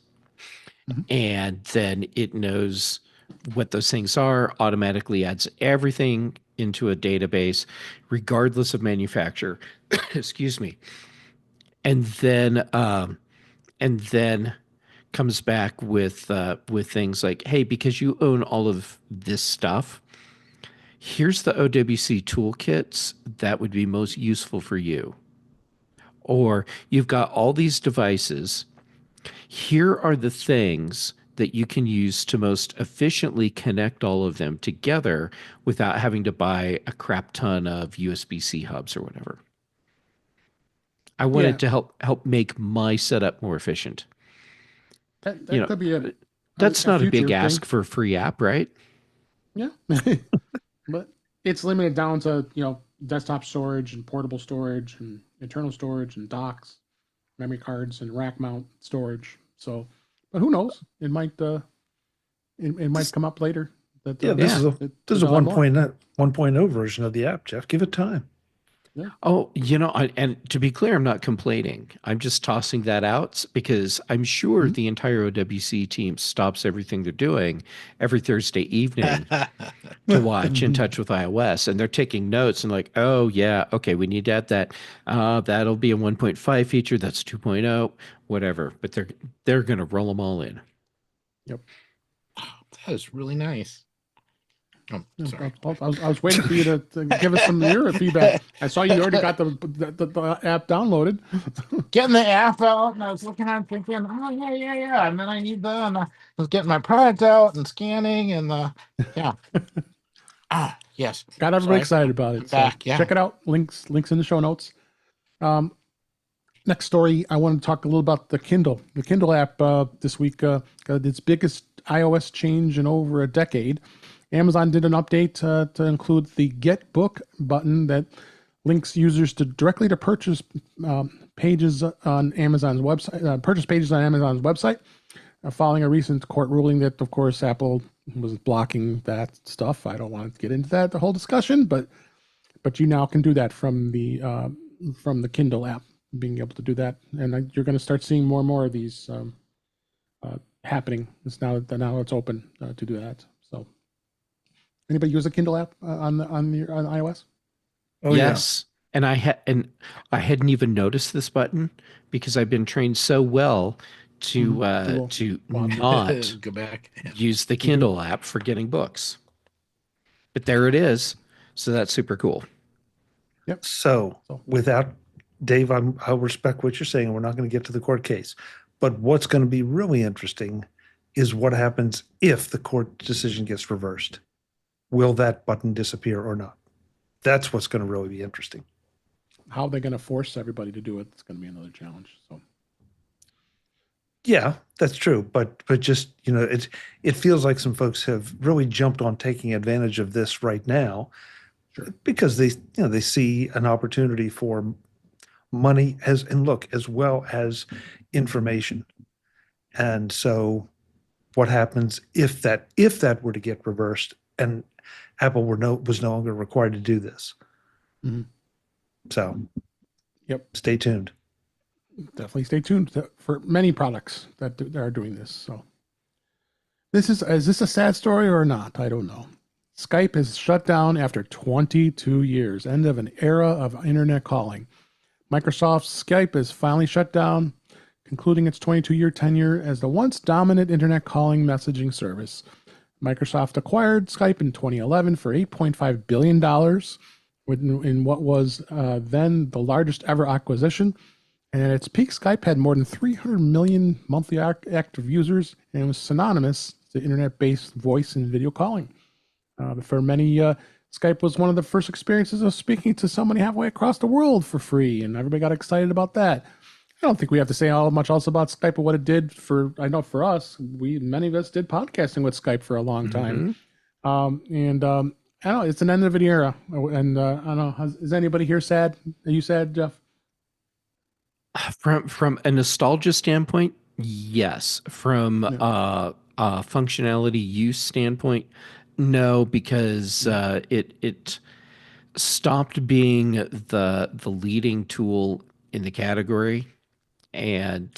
and then it knows what those things are, automatically adds everything into a database, regardless of manufacturer. Excuse me. And then comes back with things like, hey, because you own all of this stuff, here's the OWC toolkits that would be most useful for you. Or you've got all these devices. Here are the things that you can use to most efficiently connect all of them together without having to buy a crap ton of USB-C hubs or whatever. I wanted to help make my setup more efficient. That You know, could be That's not a future big ask thing. for a free app, right? Yeah. But it's limited down to, desktop storage and portable storage and internal storage and docks, memory cards and rack mount storage. So, but who knows? It might come up later. That Yeah, this is a that this is a they'll have more. 1.0 version of the app, Jeff. Give it time. Oh, and to be clear, I'm not complaining. I'm just tossing that out because I'm sure the entire OWC team stops everything they're doing every Thursday evening to watch In Touch with iOS, and they're taking notes and like, oh yeah, okay, we need to add that. That'll be a 1.5 feature. That's 2.0, whatever. But they're gonna roll them all in. Yep. That is really nice. Oh, sorry. I was waiting for you to give us some of your feedback. I saw you already got the app downloaded. Getting the app out, and I was looking at it thinking, oh yeah, and then I need and I was getting my product out and scanning, and yeah. Yes. Got everybody excited about it. So back, yeah. check it out. Links in the show notes. Next story, I want to talk a little about the Kindle. The Kindle app this week got its biggest iOS change in over a decade. Amazon did an update to include the Get Book button that links users directly to purchase pages on Amazon's website. Following a recent court ruling that, of course, Apple was blocking that stuff. I don't want to get into the whole discussion, but you now can do that from the Kindle app, being able to do that, and you're going to start seeing more and more of these happening. It's now it's open to do that. So. Anybody use a Kindle app on iOS? Oh, yes. And I hadn't even noticed this button because I've been trained so well to not go back. use the Kindle app for getting books. But there it is. So that's super cool. Yep. So without Dave, I'll respect what you're saying. We're not going to get to the court case, but what's going to be really interesting is what happens if the court decision gets reversed. Will that button disappear or not? That's what's going to really be interesting. How they're going to force everybody to do it, it's going to be another challenge. So, yeah, that's true. But just, it feels like some folks have really jumped on taking advantage of this right now, because they see an opportunity for money as well as information. And so what happens if that were to get reversed and Apple was no longer required to do this? Mhm. So, yep. Stay tuned. Definitely stay tuned for many products that are doing this. So, is this a sad story or not? I don't know. Skype is shut down after 22 years, end of an era of internet calling. Microsoft's Skype is finally shut down, concluding its 22-year tenure as the once dominant internet calling messaging service. Microsoft acquired Skype in 2011 for $8.5 billion in what was then the largest ever acquisition. And at its peak, Skype had more than 300 million monthly active users, and it was synonymous to internet-based voice and video calling. For many, Skype was one of the first experiences of speaking to somebody halfway across the world for free, and everybody got excited about that. I don't think we have to say much else about Skype or what it did I know for us, many of us did podcasting with Skype for a long time. And I don't know, it's an end of an era. And I don't know, is anybody here sad? Are you sad, Jeff? From a nostalgia standpoint, yes. From a functionality use standpoint, no, because it stopped being the leading tool in the category, and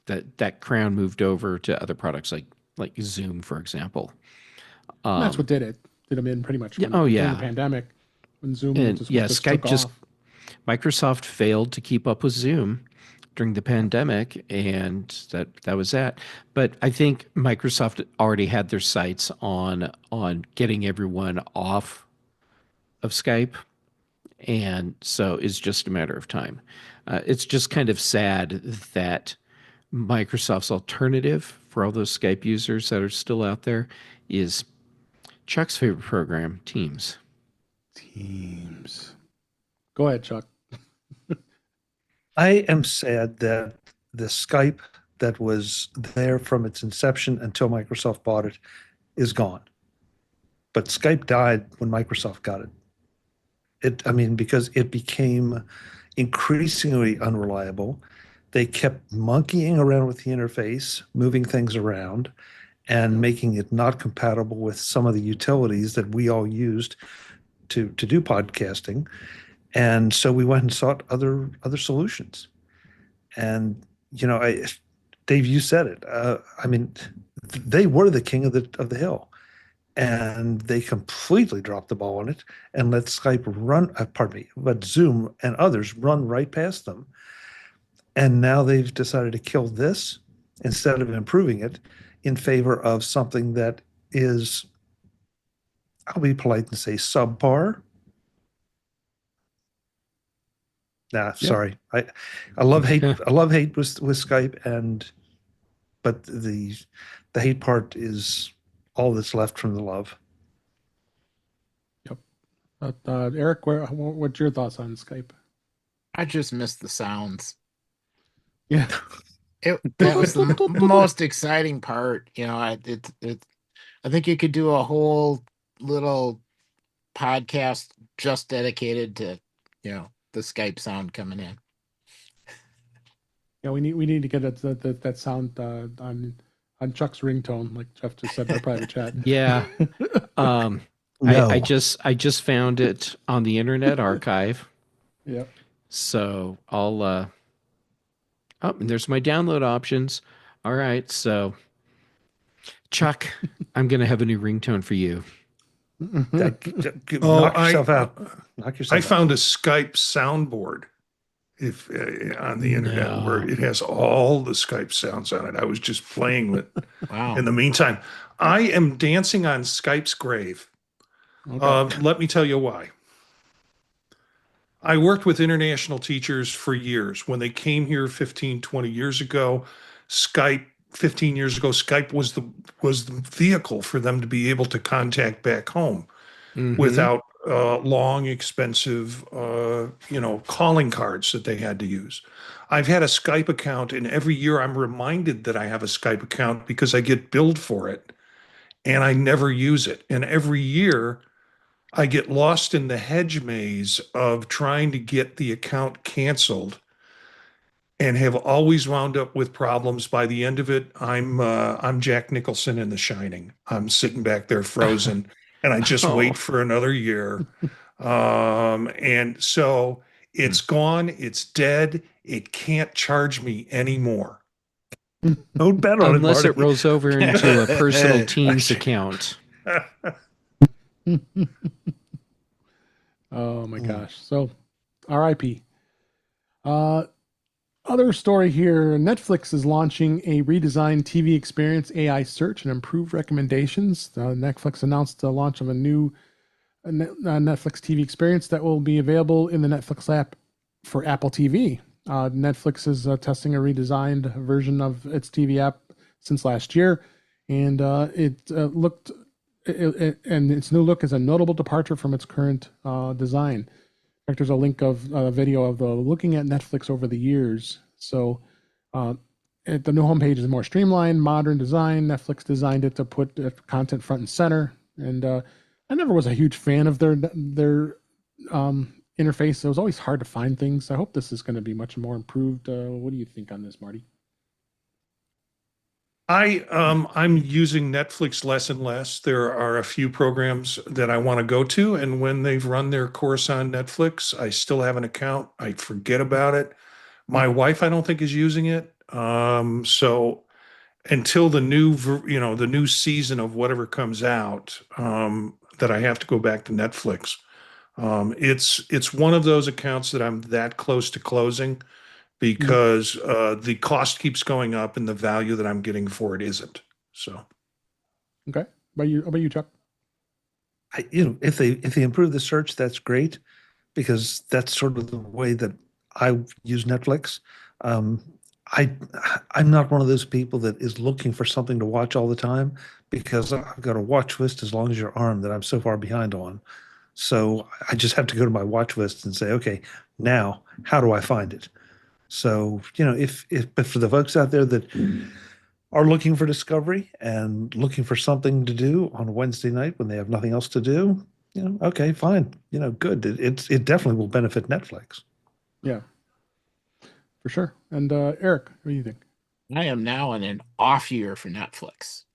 that crown moved over to other products like Zoom, for example. That's what did it. Did them in pretty much. During the pandemic, when Zoom Skype Microsoft failed to keep up with Zoom during the pandemic, and that was that. But I think Microsoft already had their sights on getting everyone off of Skype, and so it's just a matter of time. It's just kind of sad that Microsoft's alternative for all those Skype users that are still out there is Chuck's favorite program, Teams. Teams. Go ahead, Chuck. I am sad that the Skype that was there from its inception until Microsoft bought it is gone. But Skype died when Microsoft got it. I mean, because it became increasingly unreliable. They kept monkeying around with the interface, moving things around, and making it not compatible with some of the utilities that we all used to do podcasting. And so we went and sought other solutions. And Dave, you said it. I mean, they were the king of the hill, and they completely dropped the ball on it and let Skype run. Pardon me, let Zoom and others run right past them. And now they've decided to kill this instead of improving it in favor of something that is, I'll be polite and say, subpar. Nah, sorry. I love hate. I love hate with Skype, but the hate part is all that's left from the love. Yep. Eric, what's your thoughts on Skype? I just missed the sounds. Yeah. That was the most exciting part. I think you could do a whole little podcast just dedicated to, the Skype sound coming in. Yeah, we need to get that sound on Chuck's ringtone, like Jeff just said in our private chat. Yeah. No. I just found it on the Internet Archive. Yeah. So I'll and there's my download options. All right, so Chuck, I'm gonna have a new ringtone for you. Knock yourself out. Knock yourself I out. found a Skype soundboard if on the internet where it has all the Skype sounds on it. I was just playing with. Wow. In the meantime, I am dancing on Skype's grave. Okay. Let me tell you why. I worked with international teachers for years. When they came here 15, 20 years ago, 15 years ago, Skype was the vehicle for them to be able to contact back home without long, expensive, calling cards that they had to use. I've had a Skype account, and every year I'm reminded that I have a Skype account because I get billed for it, and I never use it. And every year I get lost in the hedge maze of trying to get the account canceled and have always wound up with problems. By the end of it, I'm Jack Nicholson in The Shining. I'm sitting back there frozen, and I just wait for another year. And so it's gone. It's dead. It can't charge me anymore. Don't bet on Unless it, it rolls over into a personal Teams account. Oh my gosh. So RIP. Other story here. Netflix is launching a redesigned TV experience, AI search, and improved recommendations. Netflix announced the launch of a new Netflix TV experience that will be available in the Netflix app for Apple TV. Netflix is testing a redesigned version of its TV app since last year, and and its new look is a notable departure from its current design. In fact, there's a link of a video of looking at Netflix over the years. So the new homepage is more streamlined, modern design. Netflix designed it to put content front and center. And I never was a huge fan of their interface. It was always hard to find things. I hope this is going to be much more improved. What do you think on this, Marty? I'm using Netflix less and less. There are a few programs that I want to go to, and when they've run their course on Netflix, I still have an account. I forget about it. My wife, I don't think, is using it. So until the new season of whatever comes out, that I have to go back to Netflix. It's one of those accounts that I'm that close to closing because the cost keeps going up and the value that I'm getting for it isn't. So, okay. How about you, Chuck? If they improve the search, that's great, because that's sort of the way that I use Netflix. I'm not one of those people that is looking for something to watch all the time, because I've got a watch list as long as your arm that I'm so far behind on. So I just have to go to my watch list and say, okay, now how do I find it? So, but for the folks out there that are looking for discovery and looking for something to do on a Wednesday night when they have nothing else to do, Okay, fine. Good. It definitely will benefit Netflix. Yeah, for sure. And Eric, what do you think? I am now in an off year for Netflix,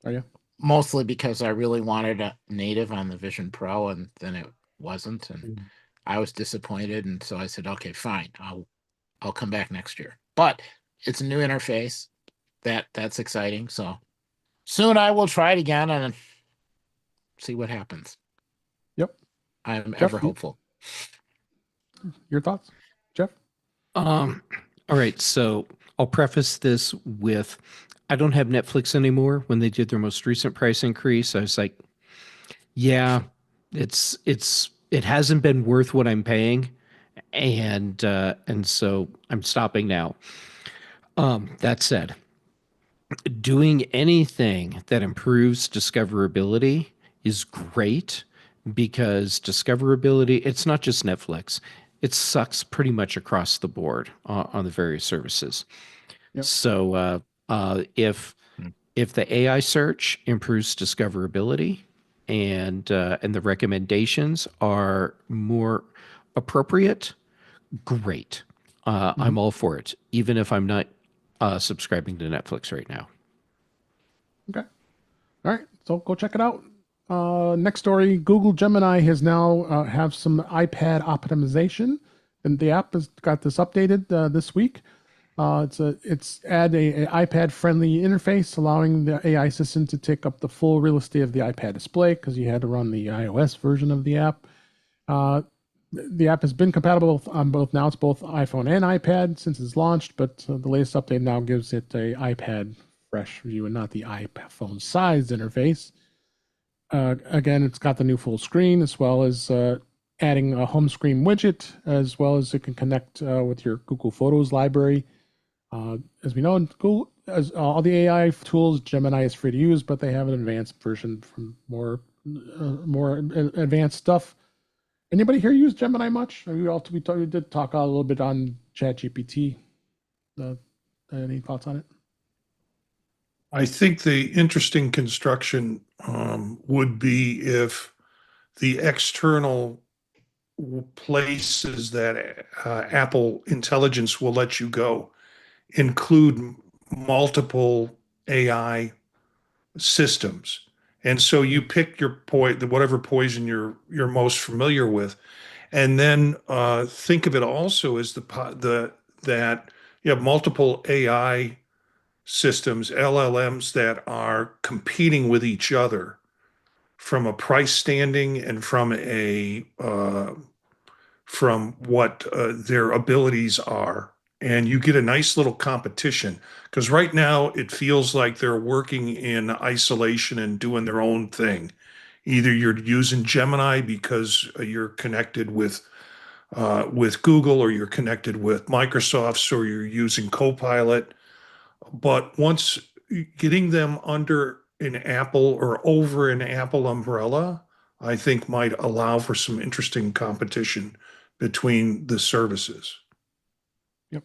Are you? mostly because I really wanted a native on the Vision Pro, and then it wasn't, and Mm. I was disappointed. And so I said, okay, fine, I'll come back next year. But it's a new interface. That's exciting. So soon I will try it again and see what happens. Yep. I'm Jeff, ever hopeful. your thoughts, Jeff? Um, all right, so I'll preface this with I don't have Netflix anymore. When they did their most recent price increase, I was like, yeah, it hasn't been worth what I'm paying, and so I'm stopping now. That said, doing anything that improves discoverability is great because discoverability, it's not just Netflix. It sucks pretty much across the board on the various services. Yep. So if the AI search improves discoverability and the recommendations are more appropriate, great. I'm all for it, even if I'm not subscribing to Netflix right now. Okay. All right. So go check it out. Next story: Google Gemini has now have some iPad optimization, and the app has got this updated this week. It's add a iPad friendly interface, allowing the AI assistant to take up the full real estate of the iPad display because you had to run the iOS version of the app. The app has been compatible on both now. It's both iPhone and iPad since it's launched, but the latest update now gives it a iPad fresh view and not the iPhone sized interface. Again, it's got the new full screen as well as adding a home screen widget, as well as it can connect with your Google Photos library. As we know, Google, as all the AI tools, Gemini is free to use, but they have an advanced version from more advanced stuff. Anybody here use Gemini much? We did talk a little bit on ChatGPT. Any thoughts on it? I think the interesting construction would be if the external places that Apple Intelligence will let you go include multiple AI systems. And so you pick your whatever poison you're most familiar with, and then think of it also as the that you have multiple AI systems, LLMs that are competing with each other from a price standing and from what their abilities are. And you get a nice little competition because right now it feels like they're working in isolation and doing their own thing. Either you're using Gemini because you're connected with Google, or you're connected with Microsoft, or you're using Copilot. But once getting them under an Apple or over an Apple umbrella, I think might allow for some interesting competition between the services. Yep.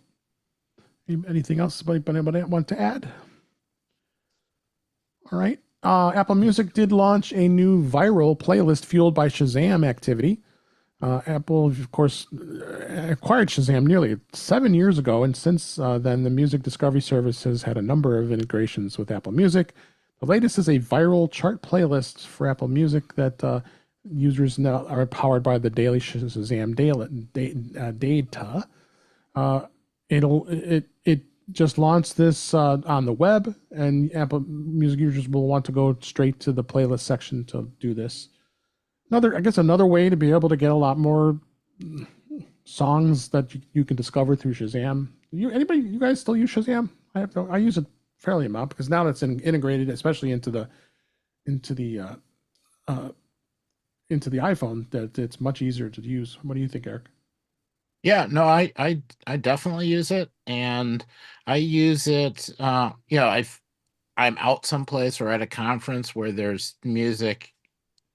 Anything else anybody want to add? All right. Apple Music did launch a new viral playlist fueled by Shazam activity. Apple, of course, acquired Shazam nearly 7 years ago, and since then, the music discovery service has had a number of integrations with Apple Music. The latest is a viral chart playlist for Apple Music that users now are powered by the daily Shazam data. It just launched this on the web, and Apple Music users will want to go straight to the playlist section to do this. Another way to be able to get a lot more songs that you can discover through Shazam. You guys still use Shazam? I use it fairly amount because now that's integrated, especially into the iPhone, that it's much easier to use. What do you think, Eric? Yeah, no, I definitely use it, and I use it. I'm out someplace or at a conference where there's music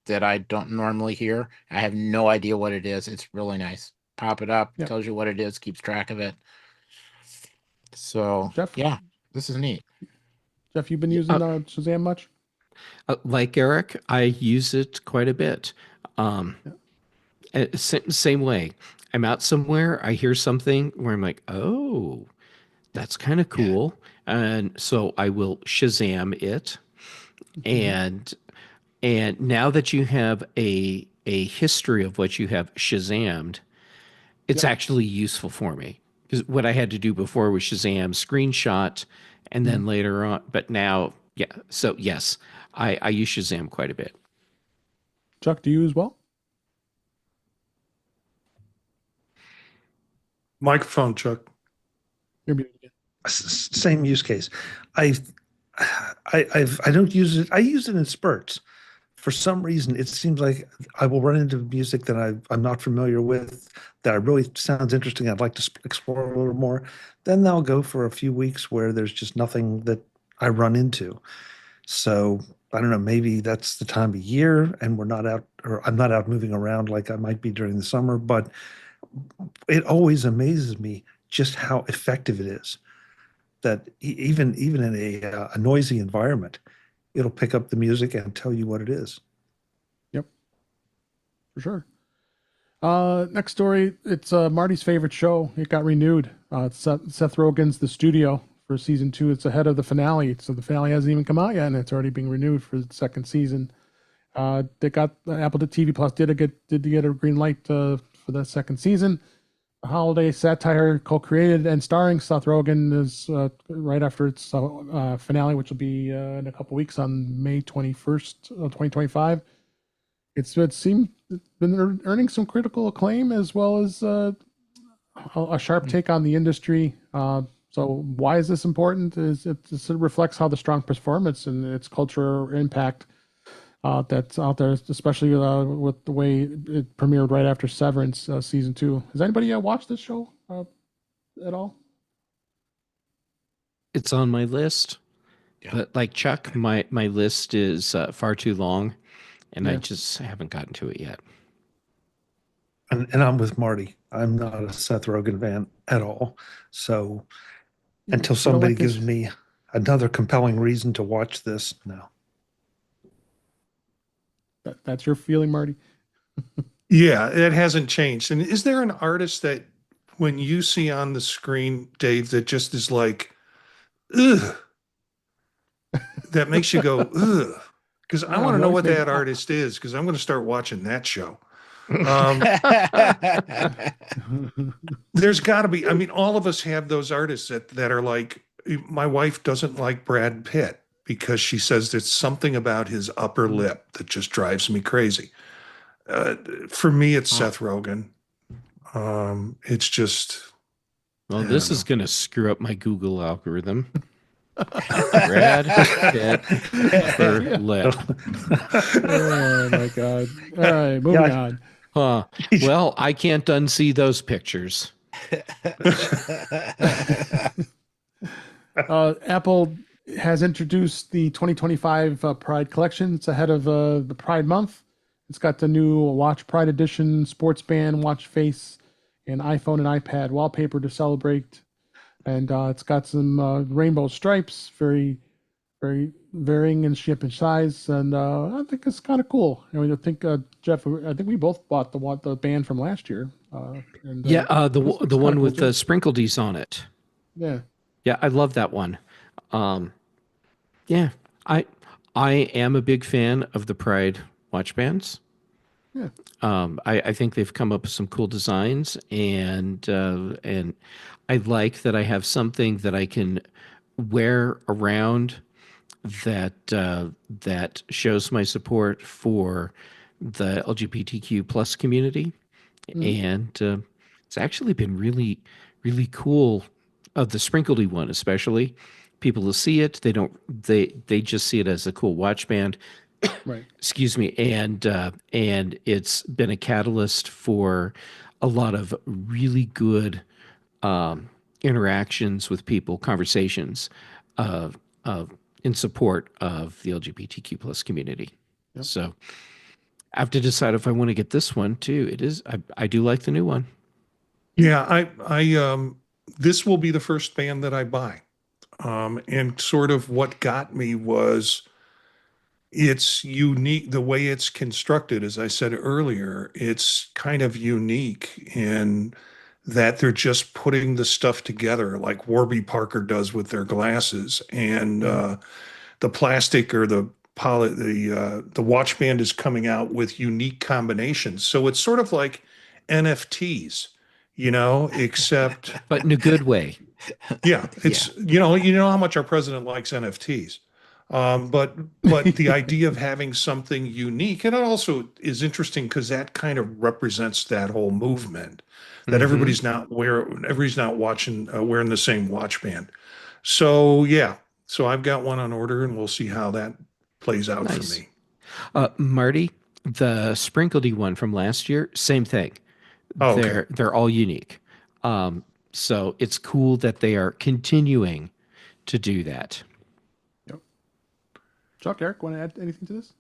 that I don't normally hear. I have no idea what it is. It's really nice. Pop it up, Yeah. tells you what it is, keeps track of it. So Jeff, yeah, this is neat. You've been using Shazam much? Like Eric, I use it quite a bit. Um, same way. I'm out somewhere, I hear something where I'm like, oh, that's kind of Yeah. cool. And so I will Shazam it. Mhm. And now that you have a history of what you have Shazammed, it's Yep. actually useful for me. Because what I had to do before was Shazam, screenshot, and then Mhm. later on. But now, yeah. So yes, I use Shazam quite a bit. Chuck, do you as well? Microphone, Chuck. You're muted again. Same use case. I've, I don't use it. I use it in spurts. For some reason, it seems like I will run into music that I'm not familiar with, that I really sounds interesting. I'd like to explore a little more. Then I'll go for a few weeks where there's just nothing that I run into. So I don't know, maybe that's the time of year and we're not out, or I'm not out moving around like I might be during the summer, but it always amazes me just how effective it is that even in a noisy environment, it'll pick up the music and tell you what it is. Yep, for sure. Next story. It's Marty's favorite show. It got renewed. It's Seth Rogen's The Studio for season 2. It's ahead of the finale, so the finale hasn't even come out yet, and it's already being renewed for the second season. They got Apple TV Plus did get a green light for the second season. A holiday satire co-created and starring Seth Rogen is right after its finale, which will be in a couple weeks on May 21st, 2025. It's been earning some critical acclaim as well as a sharp take on the industry. So why is this important? Is it reflects how the strong performance and its cultural impact that's out there, especially with the way it premiered right after Severance season 2. Has anybody watched this show at all? It's on my list, Yeah. but like Chuck, my list is far too long, and I Yeah. just haven't gotten to it yet. And I'm with Marty. I'm not a Seth Rogen fan at all. So until You don't somebody like gives his? me another compelling reason to watch this, no. That's your feeling, Marty? Yeah, it hasn't changed. And is there an artist that when you see on the screen, Dave, that just is like, ugh, that makes you go, ugh? Because I want to know Noise what maybe. that artist is, because I'm going to start watching that show. Um, there's got to be, I mean, all of us have those artists that are like, my wife doesn't like Brad Pitt because she says there's something about his upper lip that just drives me crazy. Uh, for me, it's Huh. Seth Rogen. It's just, Well, I this don't is know. going to screw up my Google algorithm. Brad Pitt upper Yeah. lip. Oh my God. All right, moving Yeah, on. Huh. Well, I can't unsee those pictures. Apple has introduced the 2025 Pride collection. It's ahead of the Pride month. It's got the new Watch Pride Edition, sports band, watch face, and iPhone and iPad wallpaper to celebrate. And it's got some rainbow stripes, very varying in shape and size. And I think it's kind of cool. I mean, I think Jeff, I think we both bought the band from last year. And Yeah, this looks the kind one of cool with the too. sprinkledes on it. Yeah. Yeah, I love that one. Um, yeah, I I am a big fan of the Pride watch bands. Yeah. I think they've come up with some cool designs, and I like that I have something that I can wear around that shows my support for the LGBTQ plus community, Mhm. and it's actually been really cool. The sprinkledy one, especially, people will see it. They just see it as a cool watch band. Right. Excuse me, and it's been a catalyst for a lot of really good interactions with people, conversations of in support of the LGBTQ plus community. Yep. So I have to decide if I want to get this one too. I do like the new one. Yeah, this will be the first band that I buy. And sort of what got me was it's unique the way it's constructed. As I said earlier, it's kind of unique in that they're just putting the stuff together like Warby Parker does with their glasses, and the plastic or the watch band is coming out with unique combinations. So it's sort of like NFTs, except But in a good way. yeah, Yeah. you know how much our president likes NFTs. But the idea of having something unique, and it also is interesting because that kind of represents that whole movement that Mhm. everybody's not watching wearing the same watch band. So yeah, so I've got one on order, and we'll see how that plays out for Nice. me. Marty, the sprinkledy one from last year, same thing. Oh, okay. They're all unique. So it's cool that they are continuing to do that. Yep. Chuck, Eric, want to add anything to this?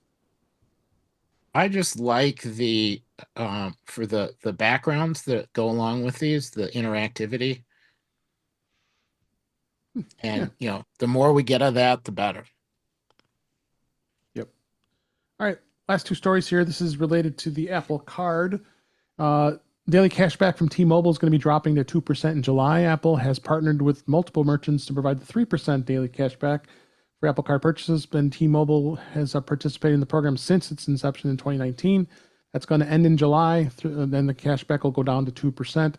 I just like the for the backgrounds that go along with these, the interactivity. Yeah. And the more we get of that, the better. Yep. All right. Last two stories here. This is related to the Apple Card. Daily cashback from T-Mobile is going to be dropping to 2% in July. Apple has partnered with multiple merchants to provide the 3% daily cashback for Apple Card purchases. And T-Mobile has participated in the program since its inception in 2019. That's going to end in July. Then the cashback will go down to 2%.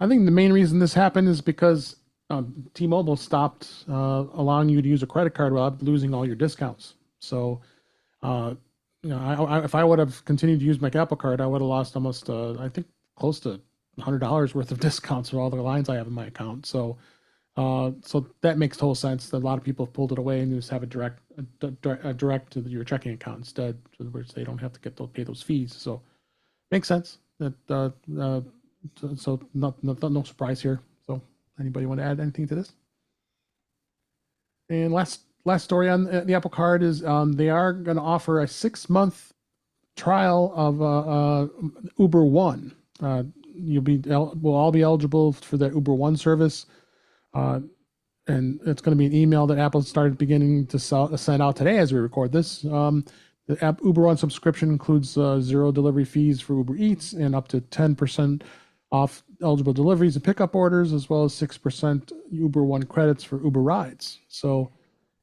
I think the main reason this happened is because T-Mobile stopped allowing you to use a credit card without losing all your discounts. So, if I would have continued to use my Apple Card, I would have lost almost, I think, close to $100 worth of discounts for all the lines I have in my account. So that makes total sense. That a lot of people have pulled it away and just have a direct to your checking account instead, which they don't have to pay those fees. So makes sense. That so no surprise here. So anybody want to add anything to this? And last story on the Apple Card is they are going to offer a 6-month trial of Uber One. We'll all be eligible for the Uber One service, and it's going to be an email that Apple started beginning to send out today as we record this. The app Uber One subscription includes 0 delivery fees for Uber Eats and up to 10% off eligible deliveries and pickup orders, as well as 6% Uber One credits for Uber rides. So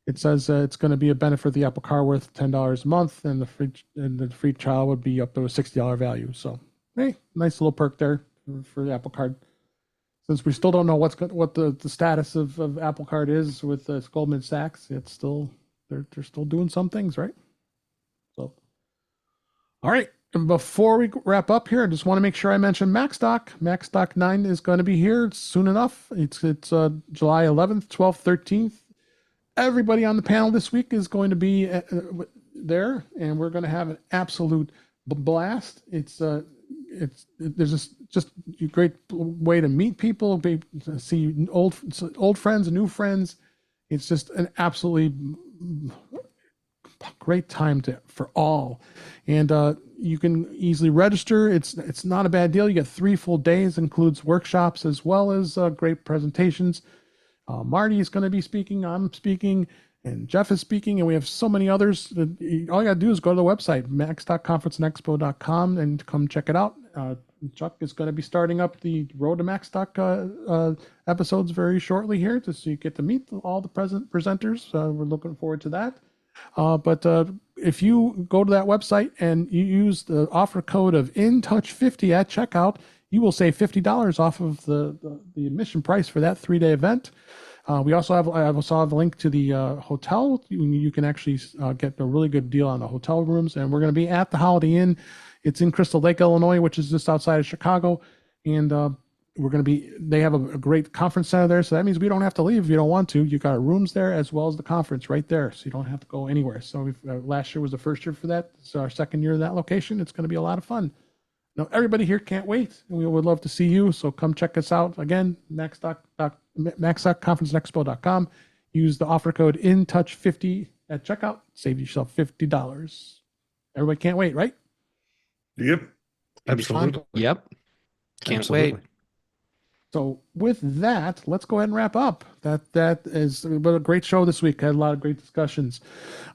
it says it's going to be a benefit for the Apple Card worth $10 a month, and the free trial would be up to a $60 value. So, hey, nice little perk there for the Apple Card. Since we still don't know what the status of Apple Card is with Goldman Sachs, it's still they're still doing some things, right? So, all right. And before we wrap up here, I just want to make sure I mention MacStock. MacStock 9 is going to be here soon enough. It's July 11th, 12th, 13th. Everybody on the panel this week is going to be there, and we're going to have an absolute blast. There's just a great way to meet people, see old friends and new friends. It's just an absolutely great time for all, and you can easily register. It's not a bad deal. You get 3 full days, includes workshops as well as great presentations. Marty is going to be speaking. I'm speaking, and Jeff is speaking, and we have so many others. All you got to do is go to the website, mac.conferenceandexpo.com, and come check it out. Chuck is going to be starting up the Road to MacStock episodes very shortly here, so you get to meet all the presenters. We're looking forward to that. But if you go to that website and you use the offer code of InTouch50 at checkout, you will save $50 off of the admission price for that 3-day event. I also have a link to the hotel. You can actually get a really good deal on the hotel rooms, and we're going to be at the Holiday Inn. It's in Crystal Lake, Illinois, which is just outside of Chicago, and we're going to be. They have a great conference center there, so that means we don't have to leave if you don't want to. You got rooms there as well as the conference right there, so you don't have to go anywhere. So last year was the first year for that. So our second year of that location. It's going to be a lot of fun. Now, everybody here can't wait, and we would love to see you. So come check us out. Again, mac.conferenceexpo.com. Use the offer code InTouch50 at checkout. Save yourself $50. Everybody can't wait, right? Yep. It'd be fun. Absolutely. Yep. Can't Absolutely. wait. So with that, let's go ahead and wrap up. That is a great show this week. Had a lot of great discussions.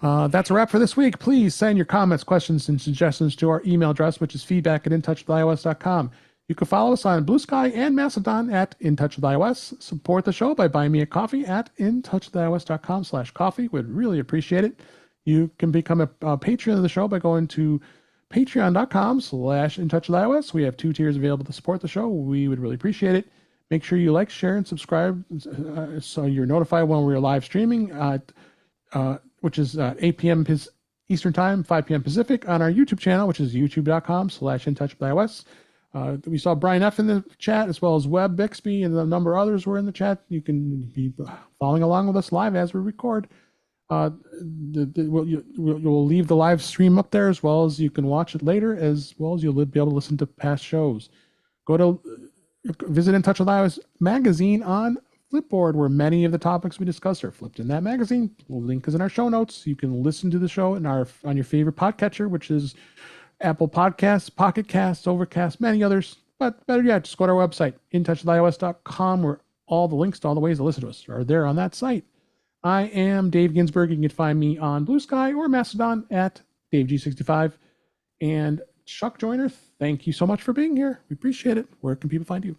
That's a wrap for this week. Please send your comments, questions, and suggestions to our email address, which is feedback@intouchwithios.com. You can follow us on Blue Sky and Mastodon at In Touch with iOS. Support the show by buying me a coffee at intouchwithios.com/coffee. Would really appreciate it. You can become a patron of the show by going to patreon.com/intouchwithios. We have 2 tiers available to support the show. We would really appreciate it. Make sure you like, share, and subscribe so you're notified when we're live streaming, which is 8 p.m. Eastern Time, 5 p.m. Pacific, on our YouTube channel, which is youtube.com/intouchwithios. We saw Brian F. in the chat, as well as Webb Bixby, and a number of others were in the chat. You can be following along with us live as we record. We'll leave the live stream up there, as well as you can watch it later, as well as you'll be able to listen to past shows. Visit In Touch with iOS magazine on Flipboard, where many of the topics we discuss are flipped in that magazine. The link is in our show notes. You can listen to the show on your favorite podcatcher, which is Apple Podcasts, Pocket Casts, Overcast, many others. But better yet, just go to our website, intouchwithios.com, where all the links to all the ways to listen to us are there on that site. I am Dave Ginsburg. You can find me on Blue Sky or Mastodon at DaveG65. And Chuck Joyner, thank you so much for being here. We appreciate it. Where can people find you?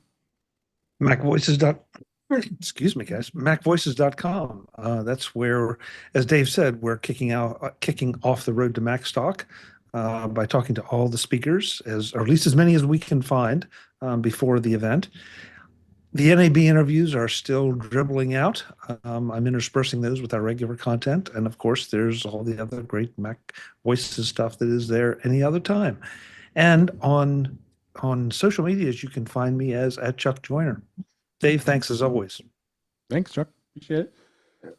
Excuse me, guys. MacVoices.com. That's where, as Dave said, we're kicking off the road to Mac Stock by talking to all the speakers, or at least as many as we can find before the event. The NAB interviews are still dribbling out. I'm interspersing those with our regular content. And of course, there's all the other great Mac Voices stuff that is there any other time. And on social medias, you can find me as @ChuckJoyner. Dave, thanks as always. Thanks, Chuck. Appreciate it.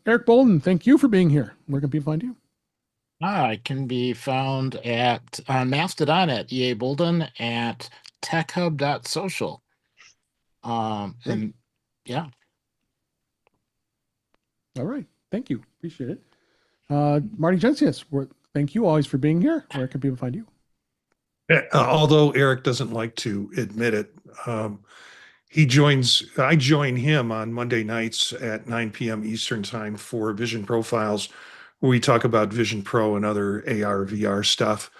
Eric Bolden, thank you for being here. Where can people find you? I can be found on Mastodon at EA Bolden at techhub.social. And yeah. All right. Thank you. Appreciate it. Marty Jensius, thank you always for being here. Where can people find you? Although Eric doesn't like to admit it, I join him on Monday nights at 9 p.m. Eastern Time for Vision Profiles, where we talk about Vision Pro and other AR, VR stuff.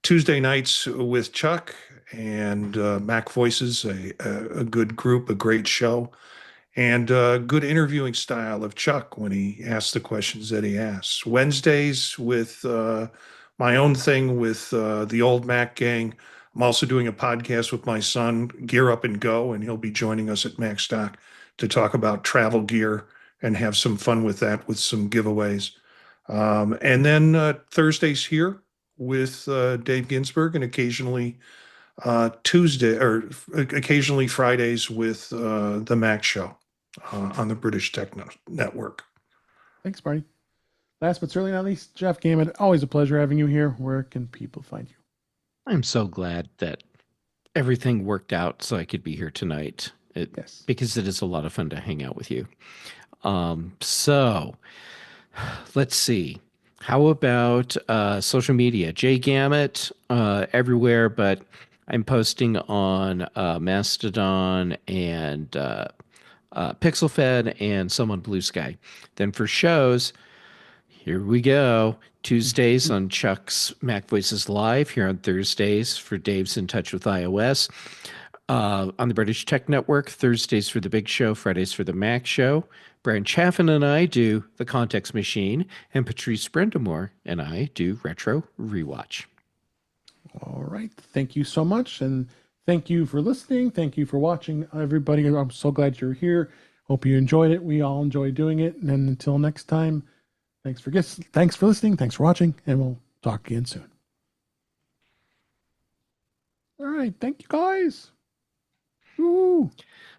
Tuesday nights with Chuck and Mac Voices, a good group, a great show, and good interviewing style of Chuck when he asks the questions that he asks. Wednesdays with my own thing with the Old Mac Gang. I'm also doing a podcast with my son, Gear Up and Go, and he'll be joining us at MacStock to talk about travel gear and have some fun with that, with some giveaways. And then Thursdays here with Dave Ginsburg, and occasionally occasionally Fridays with the Mac Show on the British Tech Network. Thanks, Marty. Last but certainly not least, Jeff Gamet, always a pleasure having you here. Where can people find you? I'm so glad that everything worked out so I could be here tonight. Yes. Because it is a lot of fun to hang out with you. So let's see. How about social media? Jay Gamet everywhere, but I'm posting on Mastodon and PixelFed and some on Blue Sky. Then for shows, here we go. Tuesdays on Chuck's Mac Voices Live, here on Thursdays for Dave's In Touch with iOS. On the British Tech Network, Thursdays for The Big Show, Fridays for The Mac Show. Brian Chaffin and I do The Context Machine, and Patrice Brendamore and I do Retro Rewatch. All right. Thank you so much. And thank you for listening. Thank you for watching, everybody. I'm so glad you're here. Hope you enjoyed it. We all enjoy doing it. And until next time, thanks for listening. Thanks for watching. And we'll talk again soon. All right. Thank you, guys. Woo.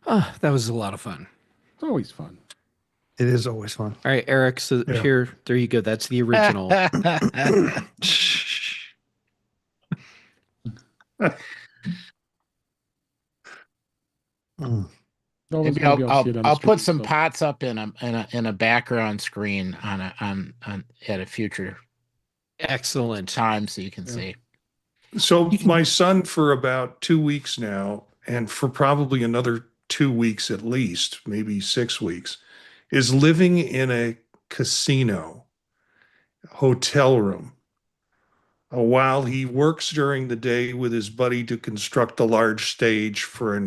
That was a lot of fun. It's always fun. It is always fun. All right, Eric. So here, there you go. That's the original. Maybe I'll put some pots up in a background screen on at a future excellent time so you can see. So my son, for about 2 weeks now, and for probably another 2 weeks at least, maybe 6 weeks, is living in a casino hotel room while he works during the day with his buddy to construct a large stage for a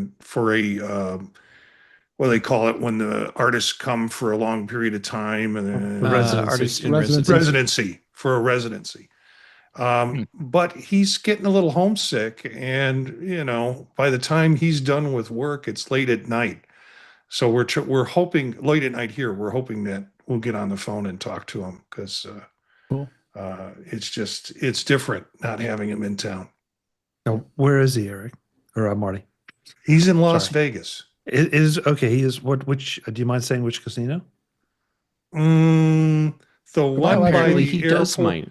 what do they call it when the artists come for a long period of time and Residency. Artist in Residency. residence. for a residency. Hmm. But he's getting a little homesick, and by the time he's done with work, it's late at night. So we're hoping late at night here. We're hoping that we'll get on the phone and talk to him because Cool. it's different not having him in town. Now, where is he, Eric? Or Marty? He's in Las Sorry. Vegas. It is okay. He is which do you mind saying which casino? The one by Apparently, the he does airport. mind.